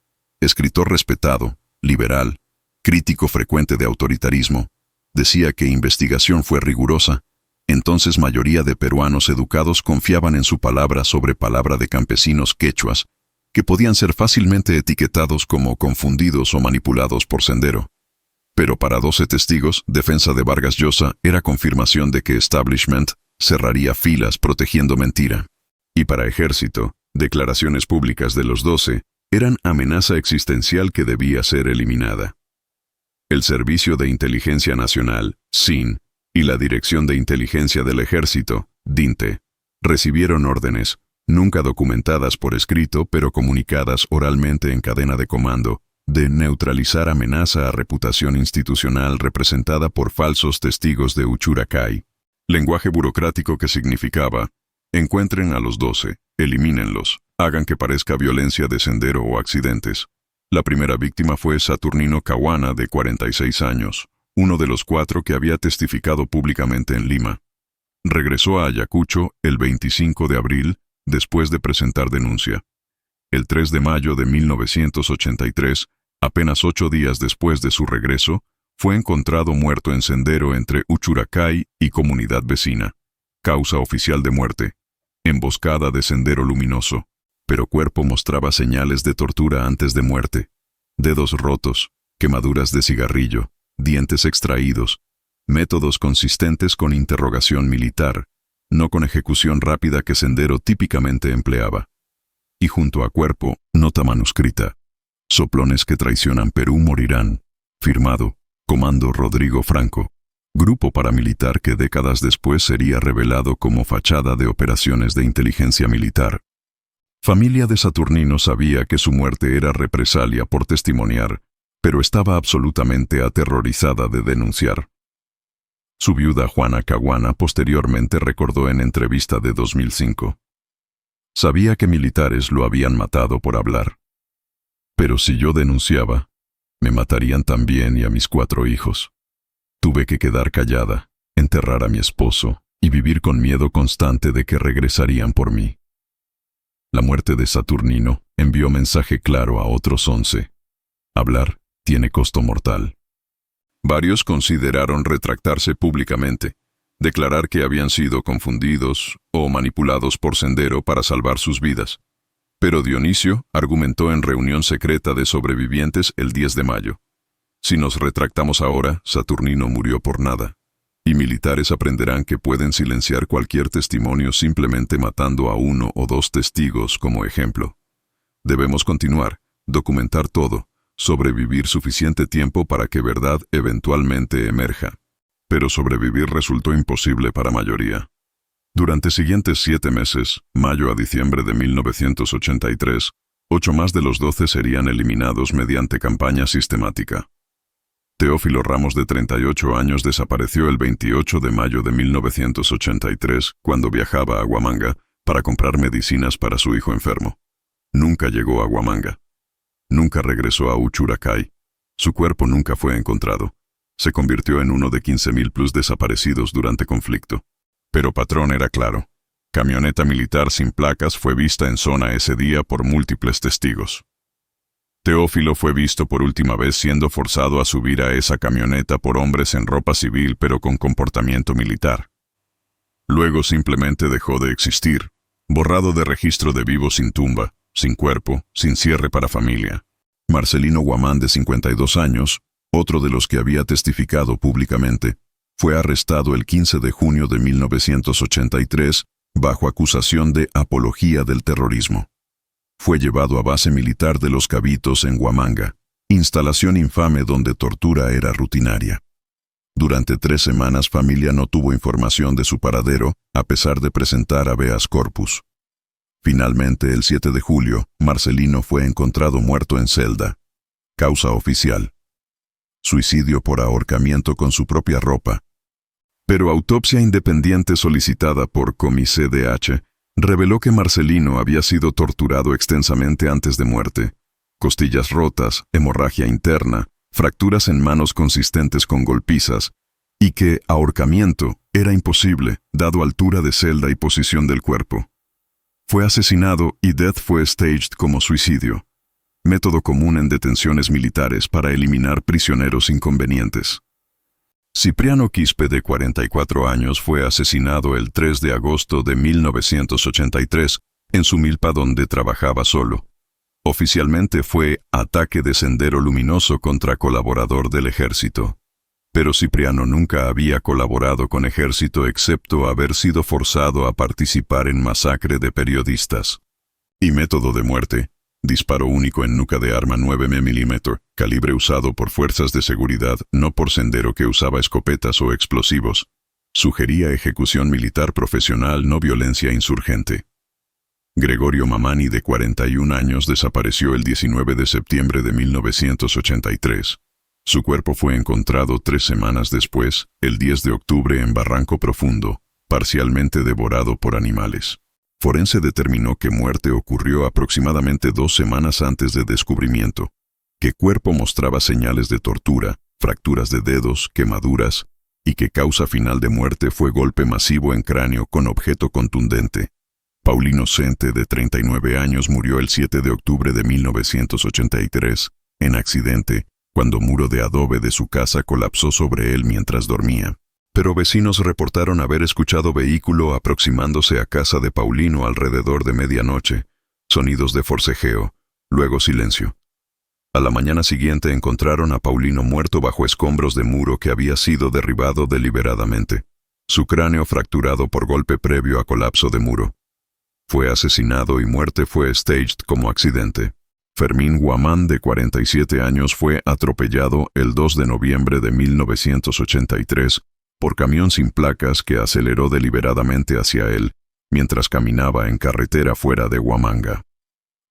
escritor respetado, liberal, crítico frecuente de autoritarismo, decía que investigación fue rigurosa, entonces mayoría de peruanos educados confiaban en su palabra sobre palabra de campesinos quechuas, que podían ser fácilmente etiquetados como confundidos o manipulados por Sendero. Pero para 12 testigos, defensa de Vargas Llosa era confirmación de que establishment cerraría filas protegiendo mentira. Y para Ejército, declaraciones públicas de los 12 eran amenaza existencial que debía ser eliminada. El Servicio de Inteligencia Nacional, SIN, y la Dirección de Inteligencia del Ejército, DINTE, recibieron órdenes, nunca documentadas por escrito pero comunicadas oralmente en cadena de comando, de neutralizar amenaza a reputación institucional representada por falsos testigos de Uchucchacai. Lenguaje burocrático que significaba: encuentren a los 12, elimínenlos, hagan que parezca violencia de sendero o accidentes. La primera víctima fue Saturnino Caguana, de 46 años, uno de los 4 que había testificado públicamente en Lima. Regresó a Ayacucho el 25 de abril, después de presentar denuncia. El 3 de mayo de 1983, apenas 8 días después de su regreso, fue encontrado muerto en sendero entre Uchucchacai y comunidad vecina. Causa oficial de muerte: emboscada de sendero luminoso. Pero cuerpo mostraba señales de tortura antes de muerte: dedos rotos, quemaduras de cigarrillo, dientes extraídos, métodos consistentes con interrogación militar, no con ejecución rápida que Sendero típicamente empleaba. Y junto a cuerpo, nota manuscrita: soplones que traicionan Perú morirán. Firmado: Comando Rodrigo Franco, grupo paramilitar que décadas después sería revelado como fachada de operaciones de inteligencia militar. Familia de Saturnino sabía que su muerte era represalia por testimoniar, pero estaba absolutamente aterrorizada de denunciar. Su viuda Juana Caguana posteriormente recordó en entrevista de 2005: sabía que militares lo habían matado por hablar. Pero si yo denunciaba, me matarían también y a mis 4 hijos. Tuve que quedar callada, enterrar a mi esposo y vivir con miedo constante de que regresarían por mí. La muerte de Saturnino envió mensaje claro a otros 11: hablar tiene costo mortal. Varios consideraron retractarse públicamente, declarar que habían sido confundidos o manipulados por Sendero para salvar sus vidas. Pero Dionisio argumentó en reunión secreta de sobrevivientes el 10 de mayo: si nos retractamos ahora, Saturnino murió por nada. Y militares aprenderán que pueden silenciar cualquier testimonio simplemente matando a 1 o 2 testigos como ejemplo. Debemos continuar, documentar todo, sobrevivir suficiente tiempo para que verdad eventualmente emerja. Pero sobrevivir resultó imposible para mayoría. Durante siguientes 7 meses, mayo a diciembre de 1983, 8 más de los 12 serían eliminados mediante campaña sistemática. Teófilo Ramos, de 38 años, desapareció el 28 de mayo de 1983 cuando viajaba a Huamanga para comprar medicinas para su hijo enfermo. Nunca llegó a Huamanga. Nunca regresó a Uchucchacai. Su cuerpo nunca fue encontrado. Se convirtió en uno de 15.000 plus desaparecidos durante conflicto. Pero patrón era claro: camioneta militar sin placas fue vista en zona ese día por múltiples testigos. Teófilo fue visto por última vez siendo forzado a subir a esa camioneta por hombres en ropa civil pero con comportamiento militar. Luego simplemente dejó de existir, borrado de registro de vivos, sin tumba, sin cuerpo, sin cierre para familia. Marcelino Guamán, de 52 años, otro de los que había testificado públicamente, fue arrestado el 15 de junio de 1983 bajo acusación de apología del terrorismo. Fue llevado a base militar de Los Cabitos en Huamanga, instalación infame donde tortura era rutinaria. Durante 3 semanas familia no tuvo información de su paradero, a pesar de presentar habeas corpus. Finalmente, el 7 de julio, Marcelino fue encontrado muerto en celda. Causa oficial: suicidio por ahorcamiento con su propia ropa. Pero autopsia independiente solicitada por COMICDH reveló que Marcelino había sido torturado extensamente antes de muerte: costillas rotas, hemorragia interna, fracturas en manos consistentes con golpizas, y que ahorcamiento era imposible, dado altura de celda y posición del cuerpo. Fue asesinado y death fue staged como suicidio, método común en detenciones militares para eliminar prisioneros inconvenientes. Cipriano Quispe, de 44 años, fue asesinado el 3 de agosto de 1983 en su milpa donde trabajaba solo. Oficialmente fue ataque de sendero luminoso contra colaborador del ejército. Pero Cipriano nunca había colaborado con ejército excepto haber sido forzado a participar en masacre de periodistas. Y método de muerte: disparo único en nuca de arma 9 mm, calibre usado por fuerzas de seguridad, no por sendero que usaba escopetas o explosivos. Sugería ejecución militar profesional, no violencia insurgente. Gregorio Mamani, de 41 años, desapareció el 19 de septiembre de 1983. Su cuerpo fue encontrado 3 semanas después, el 10 de octubre, en Barranco Profundo, parcialmente devorado por animales. Forense determinó que muerte ocurrió aproximadamente 2 semanas antes de descubrimiento, que cuerpo mostraba señales de tortura, fracturas de dedos, quemaduras, y que causa final de muerte fue golpe masivo en cráneo con objeto contundente. Paulino Sente, de 39 años, murió el 7 de octubre de 1983, en accidente, cuando muro de adobe de su casa colapsó sobre él mientras dormía. Pero vecinos reportaron haber escuchado vehículo aproximándose a casa de Paulino alrededor de medianoche, sonidos de forcejeo, luego silencio. A la mañana siguiente encontraron a Paulino muerto bajo escombros de muro que había sido derribado deliberadamente. Su cráneo fracturado por golpe previo a colapso de muro. Fue asesinado y muerte fue staged como accidente. Fermín Guamán, de 47 años, fue atropellado el 2 de noviembre de 1983 por camión sin placas que aceleró deliberadamente hacia él mientras caminaba en carretera fuera de Huamanga.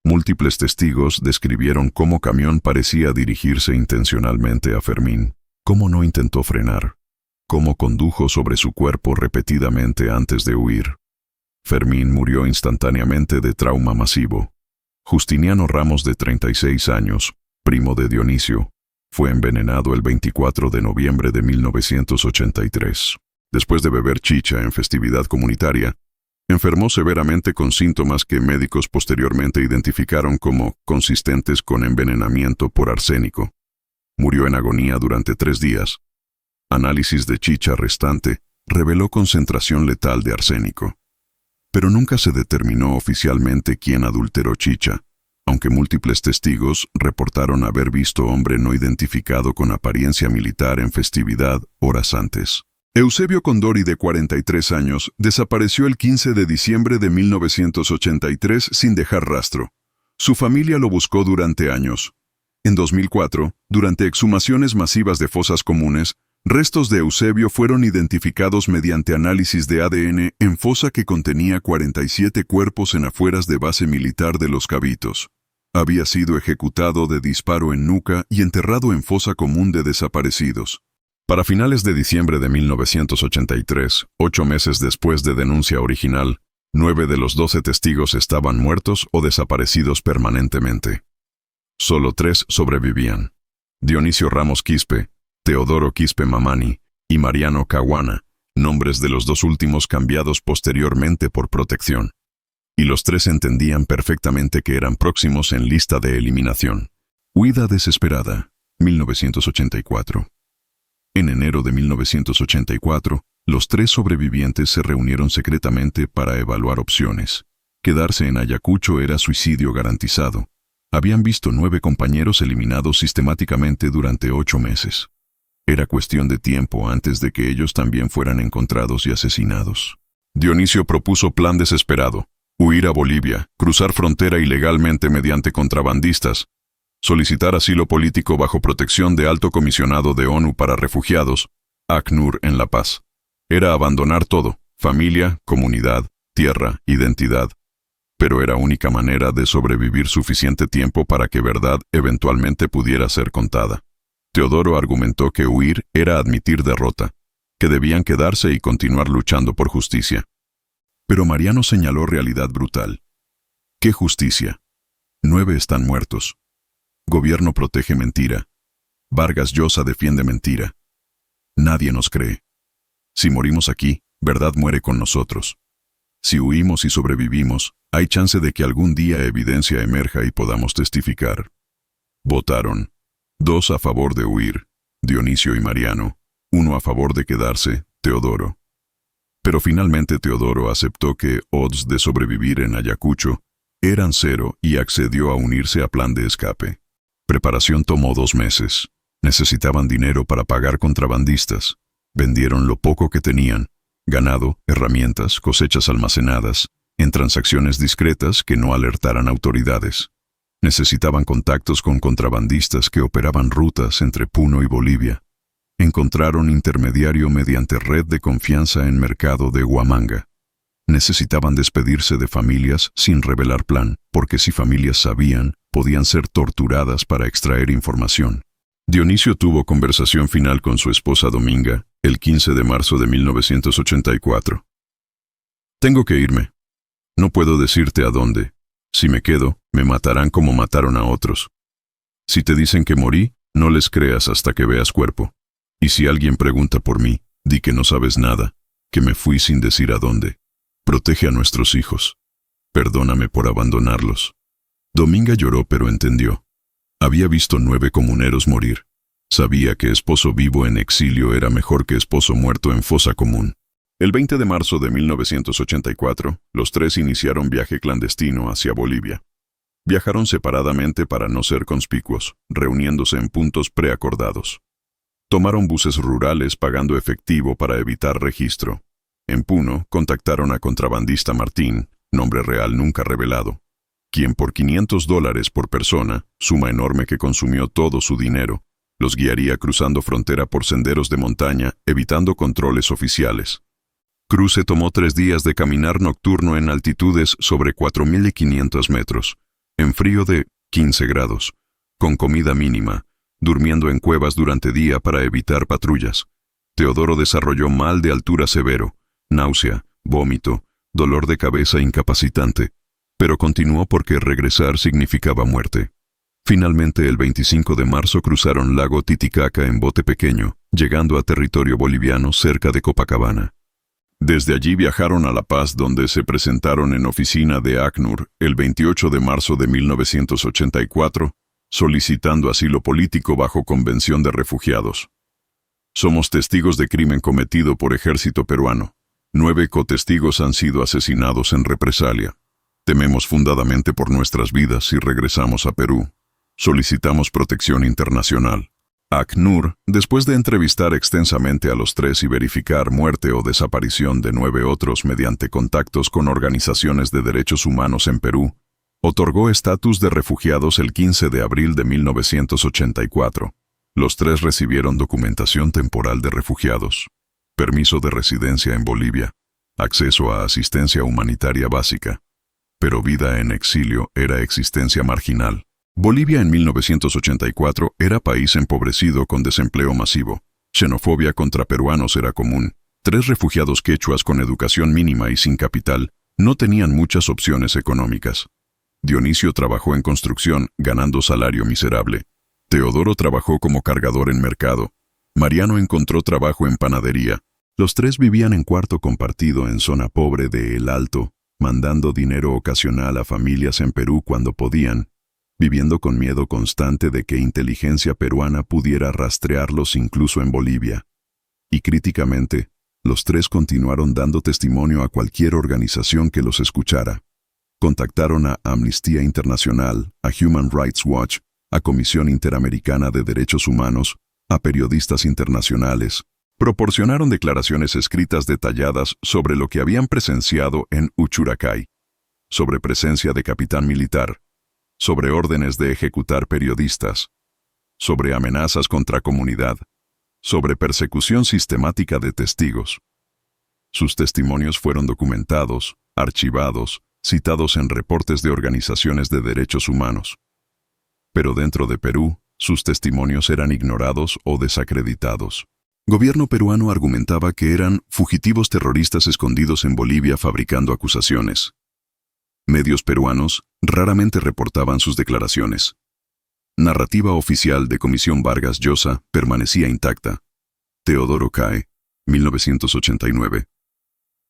Múltiples testigos describieron cómo camión parecía dirigirse intencionalmente a Fermín, cómo no intentó frenar, cómo condujo sobre su cuerpo repetidamente antes de huir. Fermín murió instantáneamente de trauma masivo. Justiniano Ramos, de 36 años, primo de Dionisio, fue envenenado el 24 de noviembre de 1983. Después de beber chicha en festividad comunitaria, enfermó severamente con síntomas que médicos posteriormente identificaron como consistentes con envenenamiento por arsénico. Murió en agonía durante 3 días. Análisis de chicha restante reveló concentración letal de arsénico. Pero nunca se determinó oficialmente quién adulteró chicha, aunque múltiples testigos reportaron haber visto hombre no identificado con apariencia militar en festividad horas antes. Eusebio Condori, de 43 años, desapareció el 15 de diciembre de 1983 sin dejar rastro. Su familia lo buscó durante años. En 2004, durante exhumaciones masivas de fosas comunes, restos de Eusebio fueron identificados mediante análisis de ADN en fosa que contenía 47 cuerpos en afueras de base militar de Los Cabitos. Había sido ejecutado de disparo en nuca y enterrado en fosa común de desaparecidos. Para finales de diciembre de 1983, 8 meses después de denuncia original, 9 de los 12 testigos estaban muertos o desaparecidos permanentemente. Solo 3 sobrevivían: Dionisio Ramos Quispe, Teodoro Quispe Mamani y Mariano Caguana, nombres de los 2 últimos cambiados posteriormente por protección. Y los 3 entendían perfectamente que eran próximos en lista de eliminación. Huida desesperada, 1984. En enero de 1984, los 3 sobrevivientes se reunieron secretamente para evaluar opciones. Quedarse en Ayacucho era suicidio garantizado. Habían visto 9 compañeros eliminados sistemáticamente durante 8 meses. Era cuestión de tiempo antes de que ellos también fueran encontrados y asesinados. Dionisio propuso plan desesperado: huir a Bolivia, cruzar frontera ilegalmente mediante contrabandistas, solicitar asilo político bajo protección de Alto Comisionado de ONU para Refugiados, ACNUR, en La Paz. Era abandonar todo: familia, comunidad, tierra, identidad. Pero era única manera de sobrevivir suficiente tiempo para que verdad eventualmente pudiera ser contada. Teodoro argumentó que huir era admitir derrota, que debían quedarse y continuar luchando por justicia. Pero Mariano señaló realidad brutal. ¿Qué justicia? 9 están muertos. Gobierno protege mentira. Vargas Llosa defiende mentira. Nadie nos cree. Si morimos aquí, verdad muere con nosotros. Si huimos y sobrevivimos, hay chance de que algún día evidencia emerja y podamos testificar. Votaron. 2 a favor de huir, Dionisio y Mariano. 1 a favor de quedarse, Teodoro. Pero finalmente Teodoro aceptó que odds de sobrevivir en Ayacucho eran 0 y accedió a unirse a plan de escape. Preparación tomó 2 meses. Necesitaban dinero para pagar contrabandistas. Vendieron lo poco que tenían: ganado, herramientas, cosechas almacenadas, en transacciones discretas que no alertaran autoridades. Necesitaban contactos con contrabandistas que operaban rutas entre Puno y Bolivia. Encontraron intermediario mediante red de confianza en mercado de Huamanga. Necesitaban despedirse de familias sin revelar plan, porque si familias sabían, podían ser torturadas para extraer información. Dionisio tuvo conversación final con su esposa Dominga el 15 de marzo de 1984. Tengo que irme. No puedo decirte a dónde. Si me quedo, me matarán como mataron a otros. Si te dicen que morí, no les creas hasta que veas cuerpo. Y si alguien pregunta por mí, di que no sabes nada, que me fui sin decir a dónde. Protege a nuestros hijos. Perdóname por abandonarlos. Dominga lloró, pero entendió. Había visto 9 comuneros morir. Sabía que esposo vivo en exilio era mejor que esposo muerto en fosa común. El 20 de marzo de 1984, los 3 iniciaron viaje clandestino hacia Bolivia. Viajaron separadamente para no ser conspicuos, reuniéndose en puntos preacordados. Tomaron buses rurales pagando efectivo para evitar registro. En Puno, contactaron a contrabandista Martín, nombre real nunca revelado, quien por $500 por persona, suma enorme que consumió todo su dinero, los guiaría cruzando frontera por senderos de montaña, evitando controles oficiales. Cruce tomó 3 días de caminar nocturno en altitudes sobre 4.500 metros, en frío de 15 grados, con comida mínima, durmiendo en cuevas durante día para evitar patrullas. Teodoro desarrolló mal de altura severo, náusea, vómito, dolor de cabeza incapacitante, pero continuó porque regresar significaba muerte. Finalmente, el 25 de marzo cruzaron lago Titicaca en bote pequeño, llegando a territorio boliviano cerca de Copacabana. Desde allí viajaron a La Paz, donde se presentaron en oficina de ACNUR el 28 de marzo de 1984, solicitando asilo político bajo Convención de Refugiados. Somos testigos de crimen cometido por ejército peruano. 9 cotestigos han sido asesinados en represalia. Tememos fundadamente por nuestras vidas si regresamos a Perú. Solicitamos protección internacional. ACNUR, después de entrevistar extensamente a los 3 y verificar muerte o desaparición de 9 otros mediante contactos con organizaciones de derechos humanos en Perú, otorgó estatus de refugiados el 15 de abril de 1984. Los 3 recibieron documentación temporal de refugiados, permiso de residencia en Bolivia, acceso a asistencia humanitaria básica. Pero vida en exilio era existencia marginal. Bolivia en 1984 era país empobrecido con desempleo masivo. Xenofobia contra peruanos era común. 3 refugiados quechuas con educación mínima y sin capital no tenían muchas opciones económicas. Dionisio trabajó en construcción, ganando salario miserable. Teodoro trabajó como cargador en mercado. Mariano encontró trabajo en panadería. Los 3 vivían en cuarto compartido en zona pobre de El Alto, mandando dinero ocasional a familias en Perú cuando podían, viviendo con miedo constante de que inteligencia peruana pudiera rastrearlos incluso en Bolivia. Y críticamente, los 3 continuaron dando testimonio a cualquier organización que los escuchara. Contactaron a Amnistía Internacional, a Human Rights Watch, a Comisión Interamericana de Derechos Humanos, a periodistas internacionales. Proporcionaron declaraciones escritas detalladas sobre lo que habían presenciado en Uchuracay, sobre presencia de capitán militar, sobre órdenes de ejecutar periodistas, sobre amenazas contra comunidad, sobre persecución sistemática de testigos. Sus testimonios fueron documentados, archivados, citados en reportes de organizaciones de derechos humanos. Pero dentro de Perú, sus testimonios eran ignorados o desacreditados. Gobierno peruano argumentaba que eran fugitivos terroristas escondidos en Bolivia fabricando acusaciones. Medios peruanos raramente reportaban sus declaraciones. Narrativa oficial de Comisión Vargas Llosa permanecía intacta. Teodoro cae, 1989.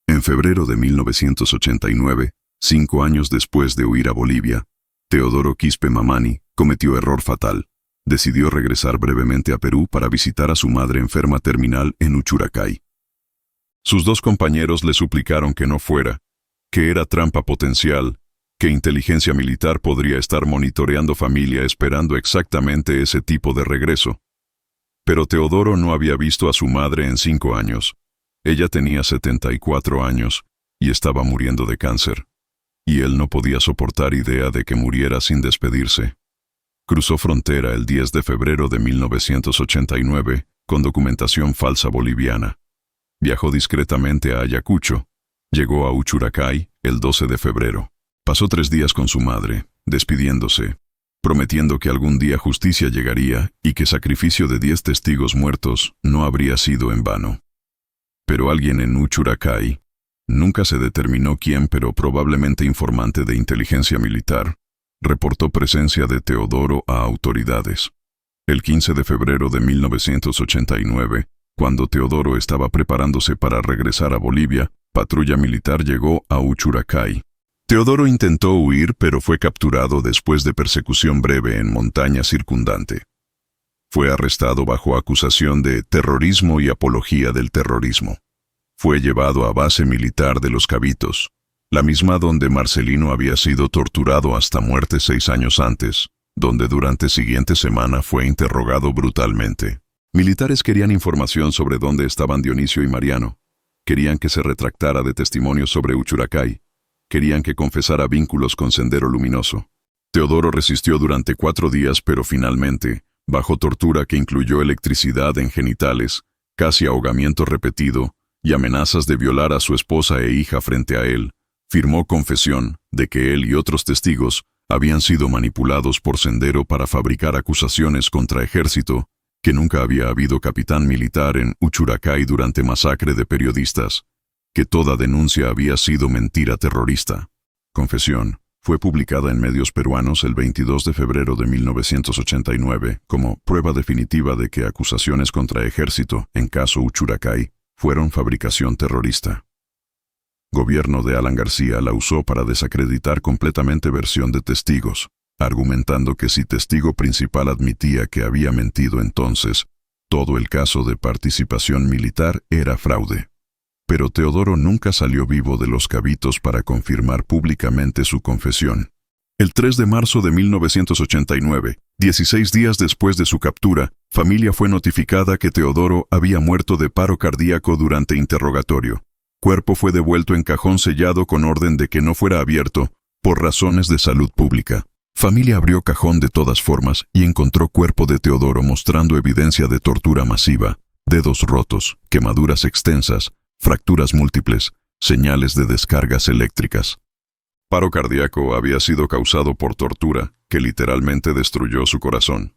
En febrero de 1989, 5 años después de huir a Bolivia, Teodoro Quispe Mamani cometió error fatal. Decidió regresar brevemente a Perú para visitar a su madre enferma terminal en Uchuracay. Sus 2 compañeros le suplicaron que no fuera, que era trampa potencial, que inteligencia militar podría estar monitoreando familia esperando exactamente ese tipo de regreso. Pero Teodoro no había visto a su madre en 5 años. Ella tenía 74 años y estaba muriendo de cáncer. Y él no podía soportar idea de que muriera sin despedirse. Cruzó frontera el 10 de febrero de 1989 con documentación falsa boliviana. Viajó discretamente a Ayacucho. Llegó a Uchuracay el 12 de febrero. Pasó 3 días con su madre, despidiéndose, prometiendo que algún día justicia llegaría y que sacrificio de 10 testigos muertos no habría sido en vano. Pero alguien en Uchuracay, nunca se determinó quién, pero probablemente informante de inteligencia militar, reportó presencia de Teodoro a autoridades. El 15 de febrero de 1989, cuando Teodoro estaba preparándose para regresar a Bolivia, patrulla militar llegó a Uchuracay. Teodoro intentó huir, pero fue capturado después de persecución breve en montaña circundante. Fue arrestado bajo acusación de terrorismo y apología del terrorismo. Fue llevado a base militar de Los Cabitos, la misma donde Marcelino había sido torturado hasta muerte 6 años antes, donde durante siguiente semana fue interrogado brutalmente. Militares querían información sobre dónde estaban Dionisio y Mariano. Querían que se retractara de testimonios sobre Uchuracay. Querían que confesara vínculos con Sendero Luminoso. Teodoro resistió durante 4 días, pero finalmente, bajo tortura que incluyó electricidad en genitales, casi ahogamiento repetido y amenazas de violar a su esposa e hija frente a él, firmó confesión de que él y otros testigos habían sido manipulados por Sendero para fabricar acusaciones contra Ejército, que nunca había habido capitán militar en Uchuracay durante masacre de periodistas, que toda denuncia había sido mentira terrorista. Confesión fue publicada en medios peruanos el 22 de febrero de 1989 como prueba definitiva de que acusaciones contra Ejército en caso Uchuracay fueron fabricación terrorista. Gobierno de Alan García la usó para desacreditar completamente versión de testigos, argumentando que si testigo principal admitía que había mentido entonces, todo el caso de participación militar era fraude. Pero Teodoro nunca salió vivo de Los Cabitos para confirmar públicamente su confesión. El 3 de marzo de 1989, 16 días después de su captura, familia fue notificada que Teodoro había muerto de paro cardíaco durante interrogatorio. Cuerpo fue devuelto en cajón sellado con orden de que no fuera abierto, por razones de salud pública. Familia abrió cajón de todas formas y encontró cuerpo de Teodoro mostrando evidencia de tortura masiva, dedos rotos, quemaduras extensas, fracturas múltiples, señales de descargas eléctricas. Paro cardíaco había sido causado por tortura, que literalmente destruyó su corazón.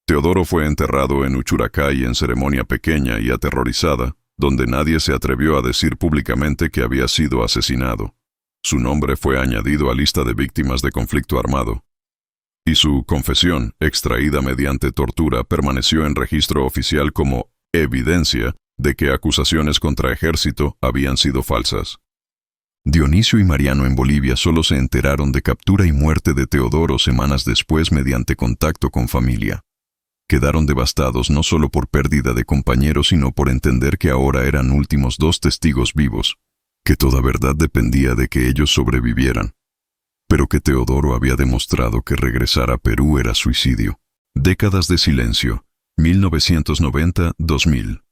Teodoro fue enterrado en Uchuracay en ceremonia pequeña y aterrorizada, donde nadie se atrevió a decir públicamente que había sido asesinado. Su nombre fue añadido a lista de víctimas de conflicto armado. Y su confesión, extraída mediante tortura, permaneció en registro oficial como evidencia de que acusaciones contra Ejército habían sido falsas. Dionisio y Mariano en Bolivia solo se enteraron de captura y muerte de Teodoro semanas después mediante contacto con familia. Quedaron devastados no solo por pérdida de compañeros, sino por entender que ahora eran últimos 2 testigos vivos, que toda verdad dependía de que ellos sobrevivieran, pero que Teodoro había demostrado que regresar a Perú era suicidio. Décadas de silencio, 1990-2000.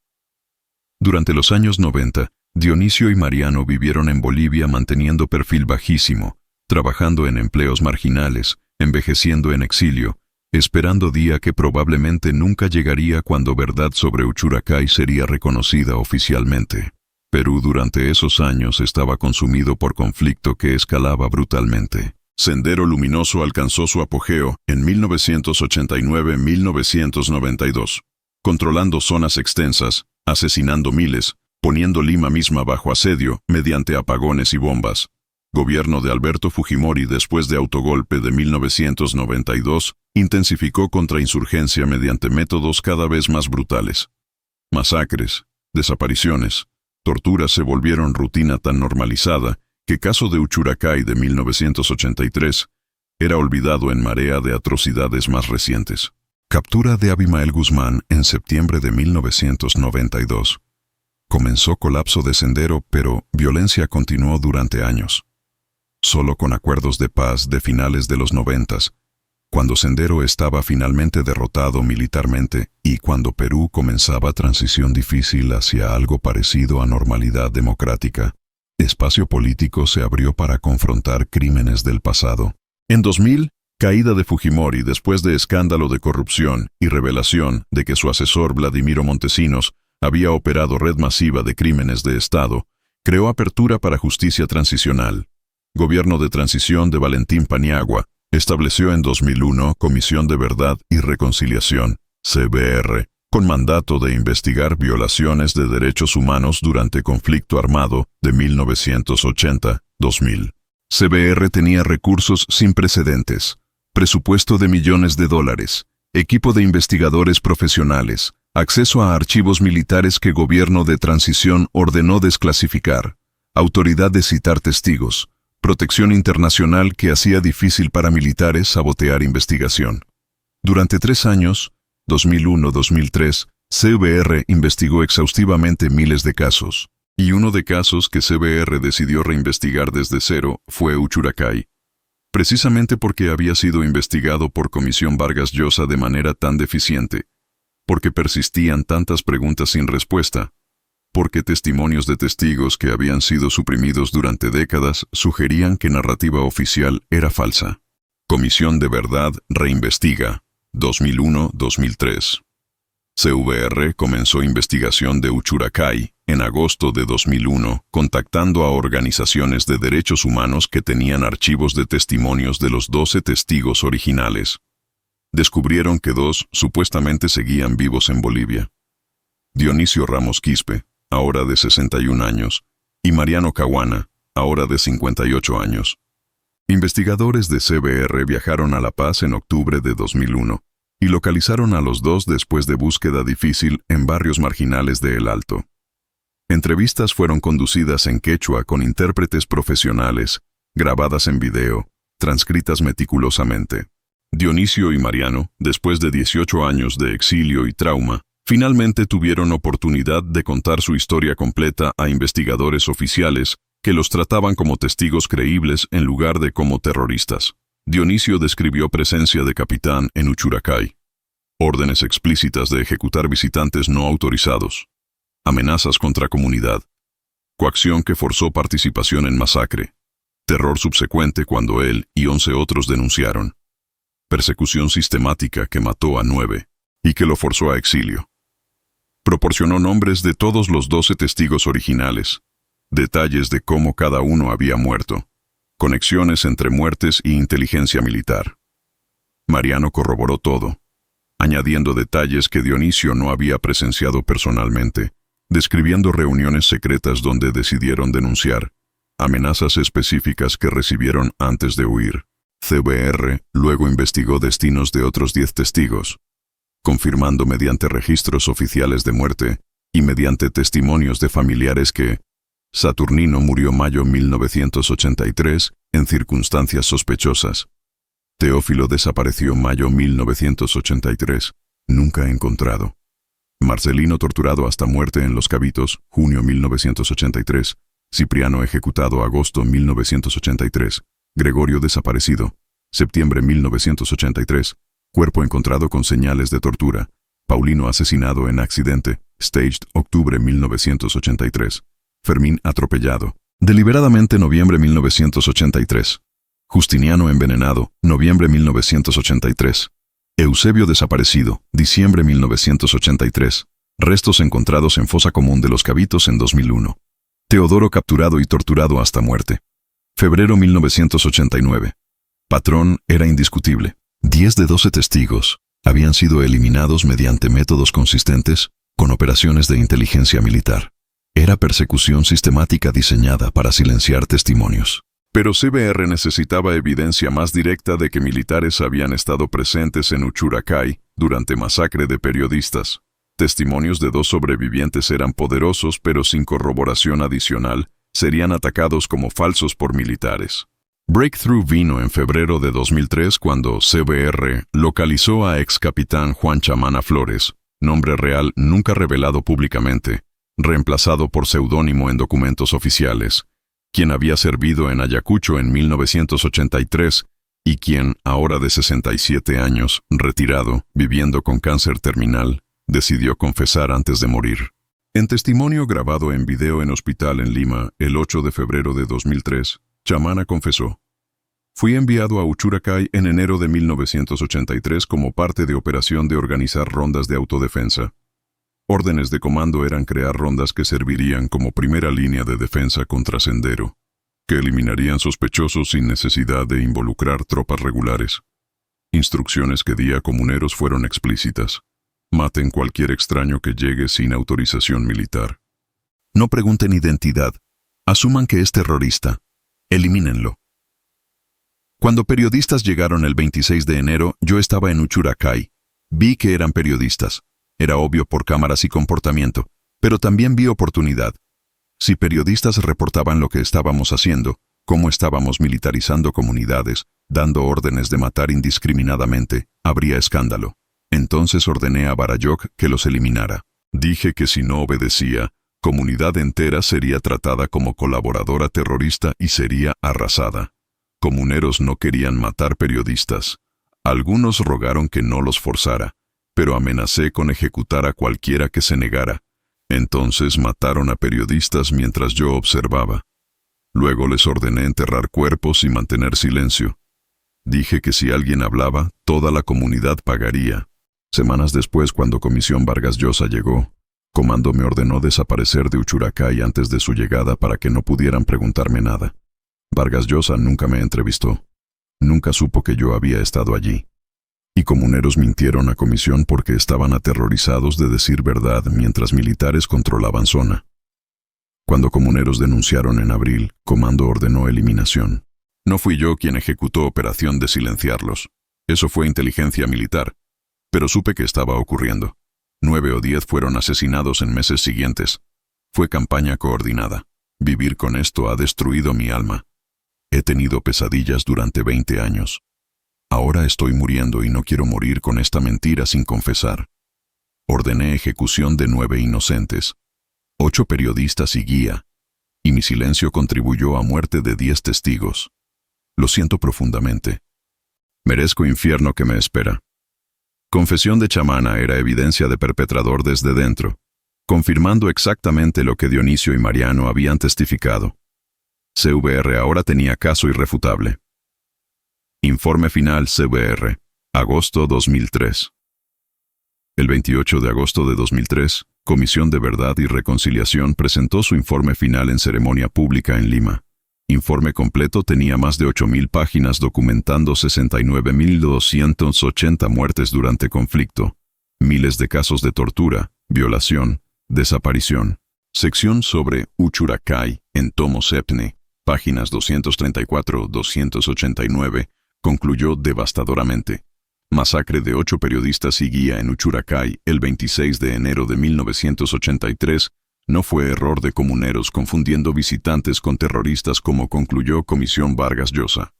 Durante los años 90, Dionisio y Mariano vivieron en Bolivia manteniendo perfil bajísimo, trabajando en empleos marginales, envejeciendo en exilio, esperando día que probablemente nunca llegaría cuando verdad sobre Uchuracay sería reconocida oficialmente. Perú durante esos años estaba consumido por conflicto que escalaba brutalmente. Sendero Luminoso alcanzó su apogeo en 1989-1992, controlando zonas extensas, asesinando miles, poniendo Lima misma bajo asedio mediante apagones y bombas. Gobierno de Alberto Fujimori después de autogolpe de 1992, intensificó contrainsurgencia mediante métodos cada vez más brutales. Masacres, desapariciones, torturas se volvieron rutina tan normalizada que caso de Uchuracay de 1983 era olvidado en marea de atrocidades más recientes. Captura de Abimael Guzmán en septiembre de 1992. Comenzó colapso de Sendero, pero violencia continuó durante años. Solo con acuerdos de paz de finales de los 90, cuando Sendero estaba finalmente derrotado militarmente y cuando Perú comenzaba transición difícil hacia algo parecido a normalidad democrática, espacio político se abrió para confrontar crímenes del pasado. En 2000, caída de Fujimori después de escándalo de corrupción y revelación de que su asesor Vladimiro Montesinos había operado red masiva de crímenes de Estado, creó apertura para justicia transicional. Gobierno de transición de Valentín Paniagua estableció en 2001 Comisión de Verdad y Reconciliación, CVR, con mandato de investigar violaciones de derechos humanos durante conflicto armado de 1980-2000. CVR tenía recursos sin precedentes, presupuesto de millones de dólares, equipo de investigadores profesionales, acceso a archivos militares que Gobierno de Transición ordenó desclasificar, autoridad de citar testigos, protección internacional que hacía difícil para militares sabotear investigación. Durante 3 años, 2001-2003, CVR investigó exhaustivamente miles de casos, y uno de casos que CVR decidió reinvestigar desde cero fue Uchuracay, precisamente porque había sido investigado por Comisión Vargas Llosa de manera tan deficiente, porque persistían tantas preguntas sin respuesta, porque testimonios de testigos que habían sido suprimidos durante décadas sugerían que narrativa oficial era falsa. Comisión de Verdad reinvestiga, 2001-2003. CVR comenzó investigación de Uchuracay en agosto de 2001, contactando a organizaciones de derechos humanos que tenían archivos de testimonios de los 12 testigos originales. Descubrieron que 2 supuestamente seguían vivos en Bolivia. Dionisio Ramos Quispe, ahora de 61 años, y Mariano Caguana, ahora de 58 años. Investigadores de CVR viajaron a La Paz en octubre de 2001 y localizaron a los 2 después de búsqueda difícil en barrios marginales de El Alto. Entrevistas fueron conducidas en quechua con intérpretes profesionales, grabadas en video, transcritas meticulosamente. Dionisio y Mariano, después de 18 años de exilio y trauma, finalmente tuvieron oportunidad de contar su historia completa a investigadores oficiales que los trataban como testigos creíbles en lugar de como terroristas. Dionisio describió presencia de capitán en Uchuracay, órdenes explícitas de ejecutar visitantes no autorizados, amenazas contra comunidad, coacción que forzó participación en masacre, terror subsecuente cuando él y 11 otros denunciaron, persecución sistemática que mató a 9 y que lo forzó a exilio. Proporcionó nombres de todos los 12 testigos originales, detalles de cómo cada uno había muerto, conexiones entre muertes y inteligencia militar. Mariano corroboró todo, añadiendo detalles que Dionisio no había presenciado personalmente, describiendo reuniones secretas donde decidieron denunciar, amenazas específicas que recibieron antes de huir. CVR luego investigó destinos de otros 10 testigos, confirmando mediante registros oficiales de muerte y mediante testimonios de familiares que Saturnino murió mayo 1983 en circunstancias sospechosas. Teófilo desapareció mayo 1983, nunca encontrado. Marcelino torturado hasta muerte en Los Cabitos, junio 1983. Cipriano ejecutado agosto 1983. Gregorio desaparecido, septiembre 1983. Cuerpo encontrado con señales de tortura. Paulino asesinado en accidente, staged octubre 1983. Fermín atropellado, deliberadamente noviembre 1983. Justiniano envenenado, noviembre 1983. Eusebio desaparecido, diciembre 1983. Restos encontrados en fosa común de Los Cabitos en 2001. Teodoro capturado y torturado hasta muerte. Febrero 1989. Patrón era indiscutible. 10 de 12 testigos habían sido eliminados mediante métodos consistentes con operaciones de inteligencia militar. Era persecución sistemática diseñada para silenciar testimonios. Pero CVR necesitaba evidencia más directa de que militares habían estado presentes en Uchuracay durante masacre de periodistas. Testimonios de 2 sobrevivientes eran poderosos, pero sin corroboración adicional, serían atacados como falsos por militares. Breakthrough vino en febrero de 2003 cuando CVR localizó a ex capitán Juan Chamana Flores, nombre real nunca revelado públicamente, reemplazado por seudónimo en documentos oficiales, quien había servido en Ayacucho en 1983 y quien, ahora de 67 años, retirado, viviendo con cáncer terminal, decidió confesar antes de morir. En testimonio grabado en video en hospital en Lima, el 8 de febrero de 2003, Chamana confesó: "Fui enviado a Uchuracay en enero de 1983 como parte de operación de organizar rondas de autodefensa. Órdenes de comando eran crear rondas que servirían como primera línea de defensa contra Sendero, que eliminarían sospechosos sin necesidad de involucrar tropas regulares. Instrucciones que di a comuneros fueron explícitas: maten cualquier extraño que llegue sin autorización militar. No pregunten identidad, asuman que es terrorista, elimínenlo". Cuando periodistas llegaron el 26 de enero, yo estaba en Uchuracay. Vi que eran periodistas. Era obvio por cámaras y comportamiento, pero también vi oportunidad. Si periodistas reportaban lo que estábamos haciendo, cómo estábamos militarizando comunidades, dando órdenes de matar indiscriminadamente, habría escándalo. Entonces ordené a Barayoc que los eliminara. Dije que si no obedecía, comunidad entera sería tratada como colaboradora terrorista y sería arrasada. Comuneros no querían matar periodistas. Algunos rogaron que no los forzara, pero amenacé con ejecutar a cualquiera que se negara. Entonces mataron a periodistas mientras yo observaba. Luego les ordené enterrar cuerpos y mantener silencio. Dije que si alguien hablaba, toda la comunidad pagaría. Semanas después, cuando Comisión Vargas Llosa llegó, Comando me ordenó desaparecer de Uchuracay antes de su llegada para que no pudieran preguntarme nada. Vargas Llosa nunca me entrevistó. Nunca supo que yo había estado allí. Y comuneros mintieron a Comisión porque estaban aterrorizados de decir verdad mientras militares controlaban zona. Cuando comuneros denunciaron en abril, Comando ordenó eliminación. No fui yo quien ejecutó operación de silenciarlos. Eso fue inteligencia militar. Pero supe que estaba ocurriendo. 9 o 10 fueron asesinados en meses siguientes. Fue campaña coordinada. Vivir con esto ha destruido mi alma. He tenido pesadillas durante 20 años. Ahora estoy muriendo y no quiero morir con esta mentira sin confesar. Ordené ejecución de 9 inocentes, 8 periodistas y guía, y mi silencio contribuyó a muerte de 10 testigos. Lo siento profundamente. Merezco infierno que me espera. Confesión de Chamana era evidencia de perpetrador desde dentro, confirmando exactamente lo que Dionisio y Mariano habían testificado. CVR ahora tenía caso irrefutable. Informe final CVR, agosto 2003. El 28 de agosto de 2003, Comisión de Verdad y Reconciliación presentó su informe final en ceremonia pública en Lima. Informe completo tenía más de 8.000 páginas documentando 69.280 muertes durante conflicto, miles de casos de tortura, violación, desaparición. Sección sobre Uchuracay en tomo Sepne, páginas 234-289, concluyó devastadoramente. Masacre de 8 periodistas y guía en Uchuracay el 26 de enero de 1983 no fue error de comuneros confundiendo visitantes con terroristas como concluyó Comisión Vargas Llosa.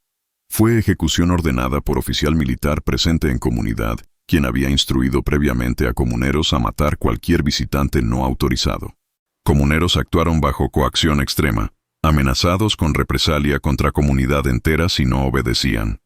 Fue ejecución ordenada por oficial militar presente en comunidad, quien había instruido previamente a comuneros a matar cualquier visitante no autorizado. Comuneros actuaron bajo coacción extrema, amenazados con represalia contra comunidad entera si no obedecían.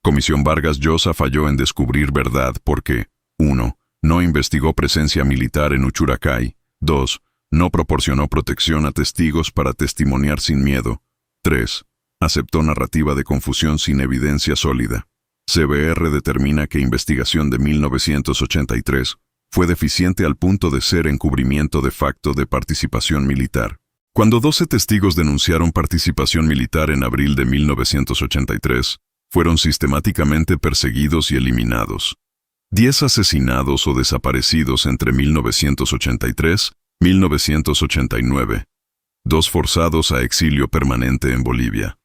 Comisión Vargas Llosa falló en descubrir verdad porque 1. No investigó presencia militar en Uchuracay. 2. No proporcionó protección a testigos para testimoniar sin miedo. 3. Aceptó narrativa de confusión sin evidencia sólida. CVR determina que investigación de 1983 fue deficiente al punto de ser encubrimiento de facto de participación militar. Cuando 12 testigos denunciaron participación militar en abril de 1983, fueron sistemáticamente perseguidos y eliminados. 10 asesinados o desaparecidos entre 1983 y 1989. 2 forzados a exilio permanente en Bolivia.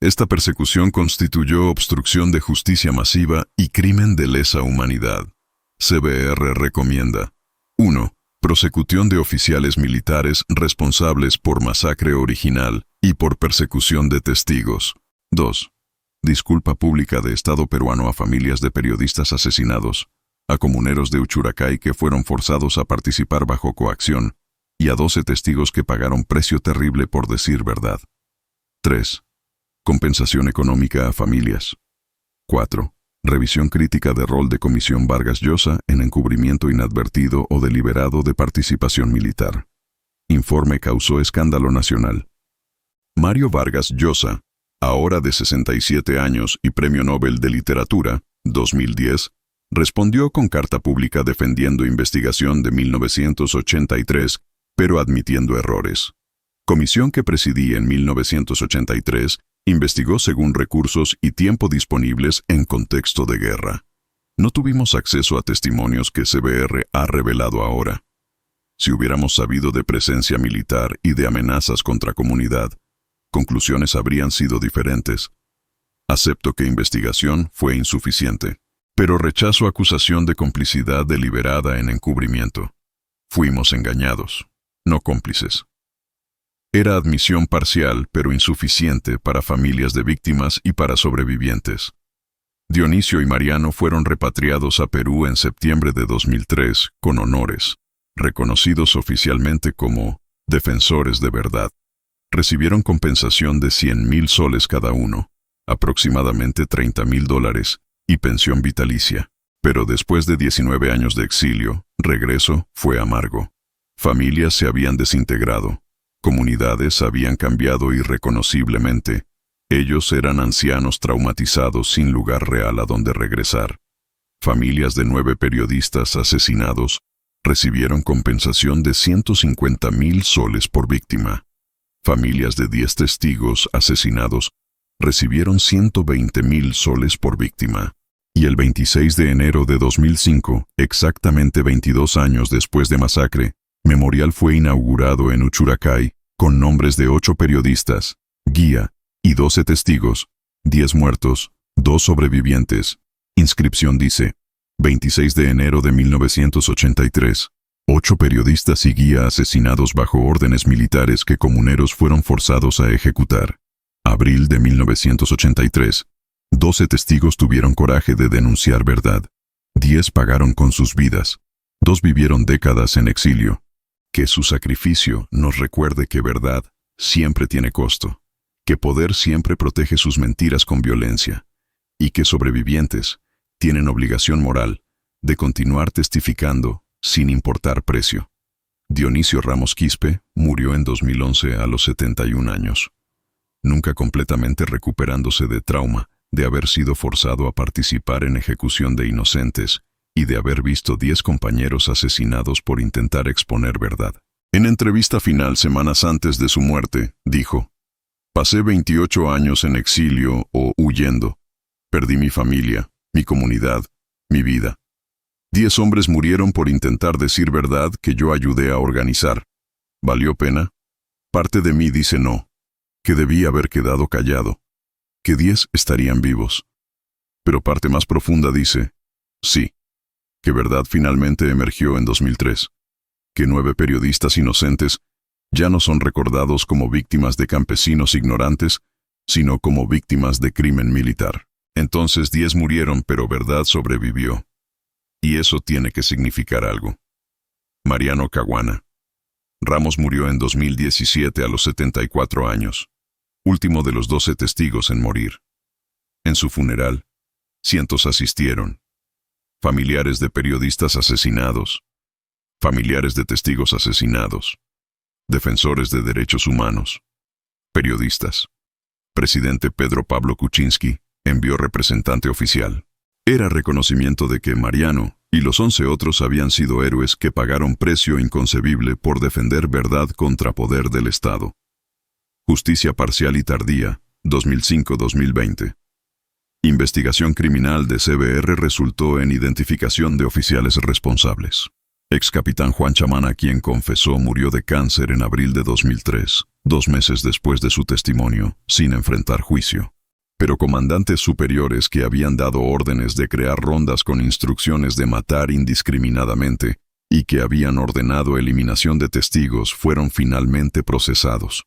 Esta persecución constituyó obstrucción de justicia masiva y crimen de lesa humanidad. CVR recomienda: 1. Prosecución de oficiales militares responsables por masacre original y por persecución de testigos. 2. Disculpa pública de Estado peruano a familias de periodistas asesinados, a comuneros de Uchuracay que fueron forzados a participar bajo coacción, y a 12 testigos que pagaron precio terrible por decir verdad. 3. Compensación económica a familias. 4. Revisión crítica de rol de Comisión Vargas Llosa en encubrimiento inadvertido o deliberado de participación militar. Informe causó escándalo nacional. Mario Vargas Llosa, ahora de 67 años y Premio Nobel de Literatura, 2010, respondió con carta pública defendiendo investigación de 1983, pero admitiendo errores. Comisión que presidí en 1983, investigó según recursos y tiempo disponibles en contexto de guerra. No tuvimos acceso a testimonios que CBR ha revelado ahora. Si hubiéramos sabido de presencia militar y de amenazas contra comunidad, conclusiones habrían sido diferentes. Acepto que investigación fue insuficiente, pero rechazo acusación de complicidad deliberada en encubrimiento. Fuimos engañados, no cómplices. Era admisión parcial, pero insuficiente para familias de víctimas y para sobrevivientes. Dionisio y Mariano fueron repatriados a Perú en septiembre de 2003 con honores, reconocidos oficialmente como defensores de verdad. Recibieron compensación de 100,000 soles cada uno, aproximadamente $30,000, y pensión vitalicia. Pero después de 19 años de exilio, regreso fue amargo. Familias se habían desintegrado. Comunidades habían cambiado irreconociblemente. Ellos eran ancianos traumatizados sin lugar real a donde regresar. Familias de 9 periodistas asesinados recibieron compensación de 150,000 soles por víctima. Familias de 10 testigos asesinados recibieron 120,000 soles por víctima. Y el 26 de enero de 2005, exactamente 22 años después de masacre, memorial fue inaugurado en Uchuracay, con nombres de 8 periodistas, guía, y 12 testigos, 10 muertos, 2 sobrevivientes. Inscripción dice, 26 de enero de 1983, 8 periodistas y guía asesinados bajo órdenes militares que comuneros fueron forzados a ejecutar. Abril de 1983, 12 testigos tuvieron coraje de denunciar verdad. 10 pagaron con sus vidas. 2 vivieron décadas en exilio. Que su sacrificio nos recuerde que verdad siempre tiene costo, que poder siempre protege sus mentiras con violencia, y que sobrevivientes tienen obligación moral de continuar testificando sin importar precio. Dionisio Ramos Quispe murió en 2011 a los 71 años, nunca completamente recuperándose de trauma de haber sido forzado a participar en ejecución de inocentes y de haber visto 10 compañeros asesinados por intentar exponer verdad. En entrevista final semanas antes de su muerte, dijo: "Pasé 28 años en exilio o huyendo. Perdí mi familia, mi comunidad, mi vida. 10 hombres murieron por intentar decir verdad que yo ayudé a organizar. ¿Valió pena? Parte de mí dice no, que debí haber quedado callado, que 10 estarían vivos. Pero parte más profunda dice, sí, que verdad finalmente emergió en 2003, que 9 periodistas inocentes ya no son recordados como víctimas de campesinos ignorantes, sino como víctimas de crimen militar. Entonces 10 murieron, pero verdad sobrevivió. Y eso tiene que significar algo". Mariano Caguana. Ramos murió en 2017 a los 74 años, último de los 12 testigos en morir. En su funeral, cientos asistieron. Familiares de periodistas asesinados, familiares de testigos asesinados, defensores de derechos humanos, periodistas. Presidente Pedro Pablo Kuczynski envió representante oficial. Era reconocimiento de que Mariano y los 11 otros habían sido héroes que pagaron precio inconcebible por defender verdad contra poder del Estado. Justicia parcial y tardía, 2005-2020. Investigación criminal de CBR resultó en identificación de oficiales responsables. Excapitán Juan Chamana, quien confesó, murió de cáncer en abril de 2003, 2 meses después de su testimonio, sin enfrentar juicio. Pero comandantes superiores que habían dado órdenes de crear rondas con instrucciones de matar indiscriminadamente y que habían ordenado eliminación de testigos fueron finalmente procesados.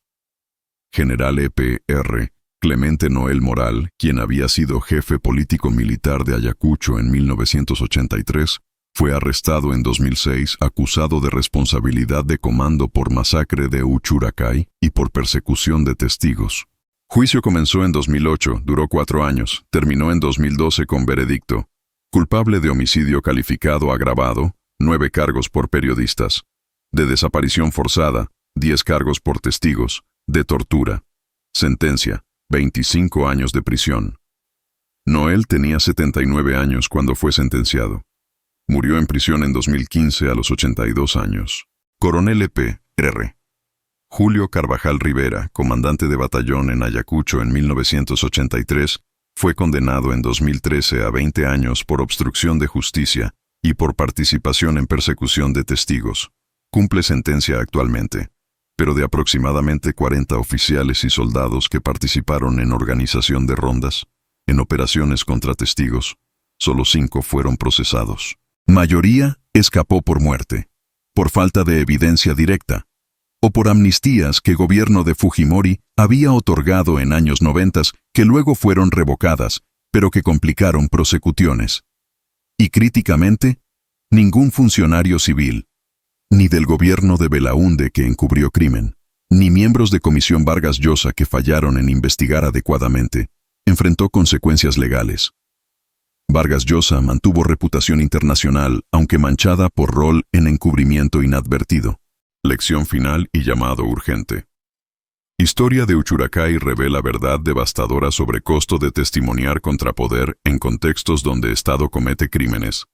General E.P.R. Clemente Noel Moral, quien había sido jefe político-militar de Ayacucho en 1983, fue arrestado en 2006 acusado de responsabilidad de comando por masacre de Uchuracay y por persecución de testigos. Juicio comenzó en 2008, duró 4 años, terminó en 2012 con veredicto. Culpable de homicidio calificado agravado, 9 cargos por periodistas. De desaparición forzada, 10 cargos por testigos. De tortura. Sentencia, 25 años de prisión. Noel tenía 79 años cuando fue sentenciado. Murió en prisión en 2015 a los 82 años. Coronel E.P.R. Julio Carvajal Rivera, comandante de batallón en Ayacucho en 1983, fue condenado en 2013 a 20 años por obstrucción de justicia y por participación en persecución de testigos. Cumple sentencia actualmente, pero de aproximadamente 40 oficiales y soldados que participaron en organización de rondas, en operaciones contra testigos, solo 5 fueron procesados. Mayoría escapó por muerte, por falta de evidencia directa, o por amnistías que el gobierno de Fujimori había otorgado en años 90 que luego fueron revocadas, pero que complicaron prosecuciones. Y críticamente, ningún funcionario civil, ni del gobierno de Belaúnde que encubrió crimen, ni miembros de Comisión Vargas Llosa que fallaron en investigar adecuadamente, enfrentó consecuencias legales. Vargas Llosa mantuvo reputación internacional, aunque manchada por rol en encubrimiento inadvertido. Lección final y llamado urgente. Historia de Uchuracay revela verdad devastadora sobre costo de testimoniar contra poder en contextos donde Estado comete crímenes.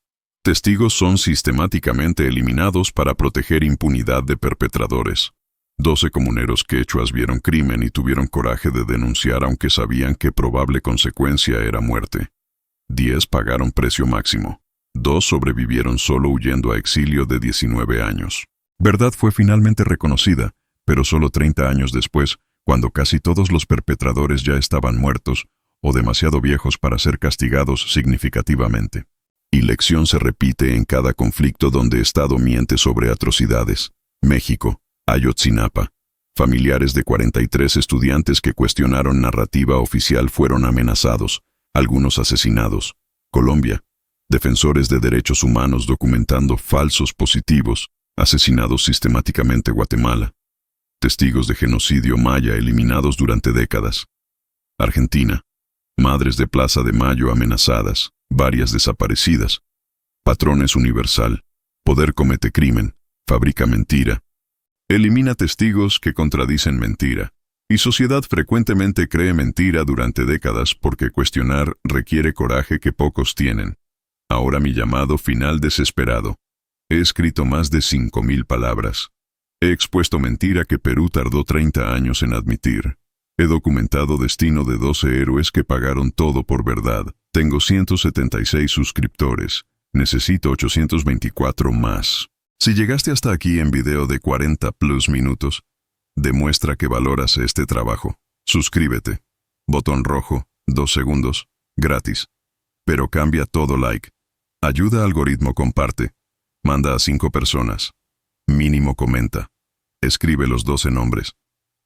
Testigos son sistemáticamente eliminados para proteger impunidad de perpetradores. 12 comuneros quechuas vieron crimen y tuvieron coraje de denunciar aunque sabían que probable consecuencia era muerte. 10 pagaron precio máximo. 2 sobrevivieron solo huyendo a exilio de 19 años. Verdad fue finalmente reconocida, pero solo 30 años después, cuando casi todos los perpetradores ya estaban muertos o demasiado viejos para ser castigados significativamente. Y lección se repite en cada conflicto donde Estado miente sobre atrocidades. México, Ayotzinapa. Familiares de 43 estudiantes que cuestionaron narrativa oficial fueron amenazados, algunos asesinados. Colombia. Defensores de derechos humanos documentando falsos positivos, asesinados sistemáticamente. Guatemala. Testigos de genocidio maya eliminados durante décadas. Argentina. Madres de Plaza de Mayo amenazadas, varias desaparecidas. Patrones universal. Poder comete crimen, fabrica mentira. Elimina testigos que contradicen mentira. Y sociedad frecuentemente cree mentira durante décadas porque cuestionar requiere coraje que pocos tienen. Ahora mi llamado final desesperado. He escrito más de 5.000 palabras. He expuesto mentira que Perú tardó 30 años en admitir. He documentado destino de 12 héroes que pagaron todo por verdad. Tengo 176 suscriptores. Necesito 824 más. Si llegaste hasta aquí en video de 40+ minutos, demuestra que valoras este trabajo. Suscríbete. Botón rojo, 2 segundos, gratis. Pero cambia todo like. Ayuda al algoritmo, comparte. Manda a 5 personas. Mínimo comenta. Escribe los 12 nombres.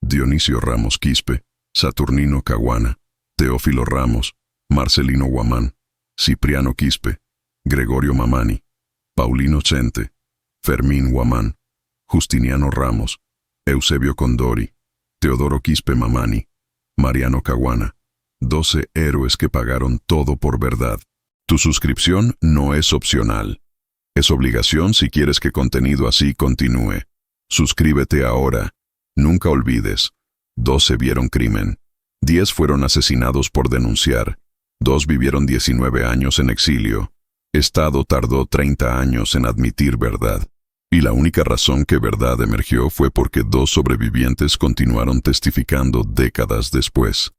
Dionisio Ramos Quispe, Saturnino Caguana, Teófilo Ramos, Marcelino Guamán, Cipriano Quispe, Gregorio Mamani, Paulino Chente, Fermín Guamán, Justiniano Ramos, Eusebio Condori, Teodoro Quispe Mamani, Mariano Caguana. 12 héroes que pagaron todo por verdad. Tu suscripción no es opcional. Es obligación si quieres que contenido así continúe. Suscríbete ahora. Nunca olvides. 12 vieron crimen. 10 fueron asesinados por denunciar. 2 vivieron 19 años en exilio. Estado tardó 30 años en admitir verdad. Y la única razón que verdad emergió fue porque 2 sobrevivientes continuaron testificando décadas después.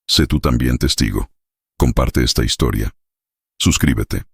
Sé tú también testigo. Comparte esta historia. Suscríbete.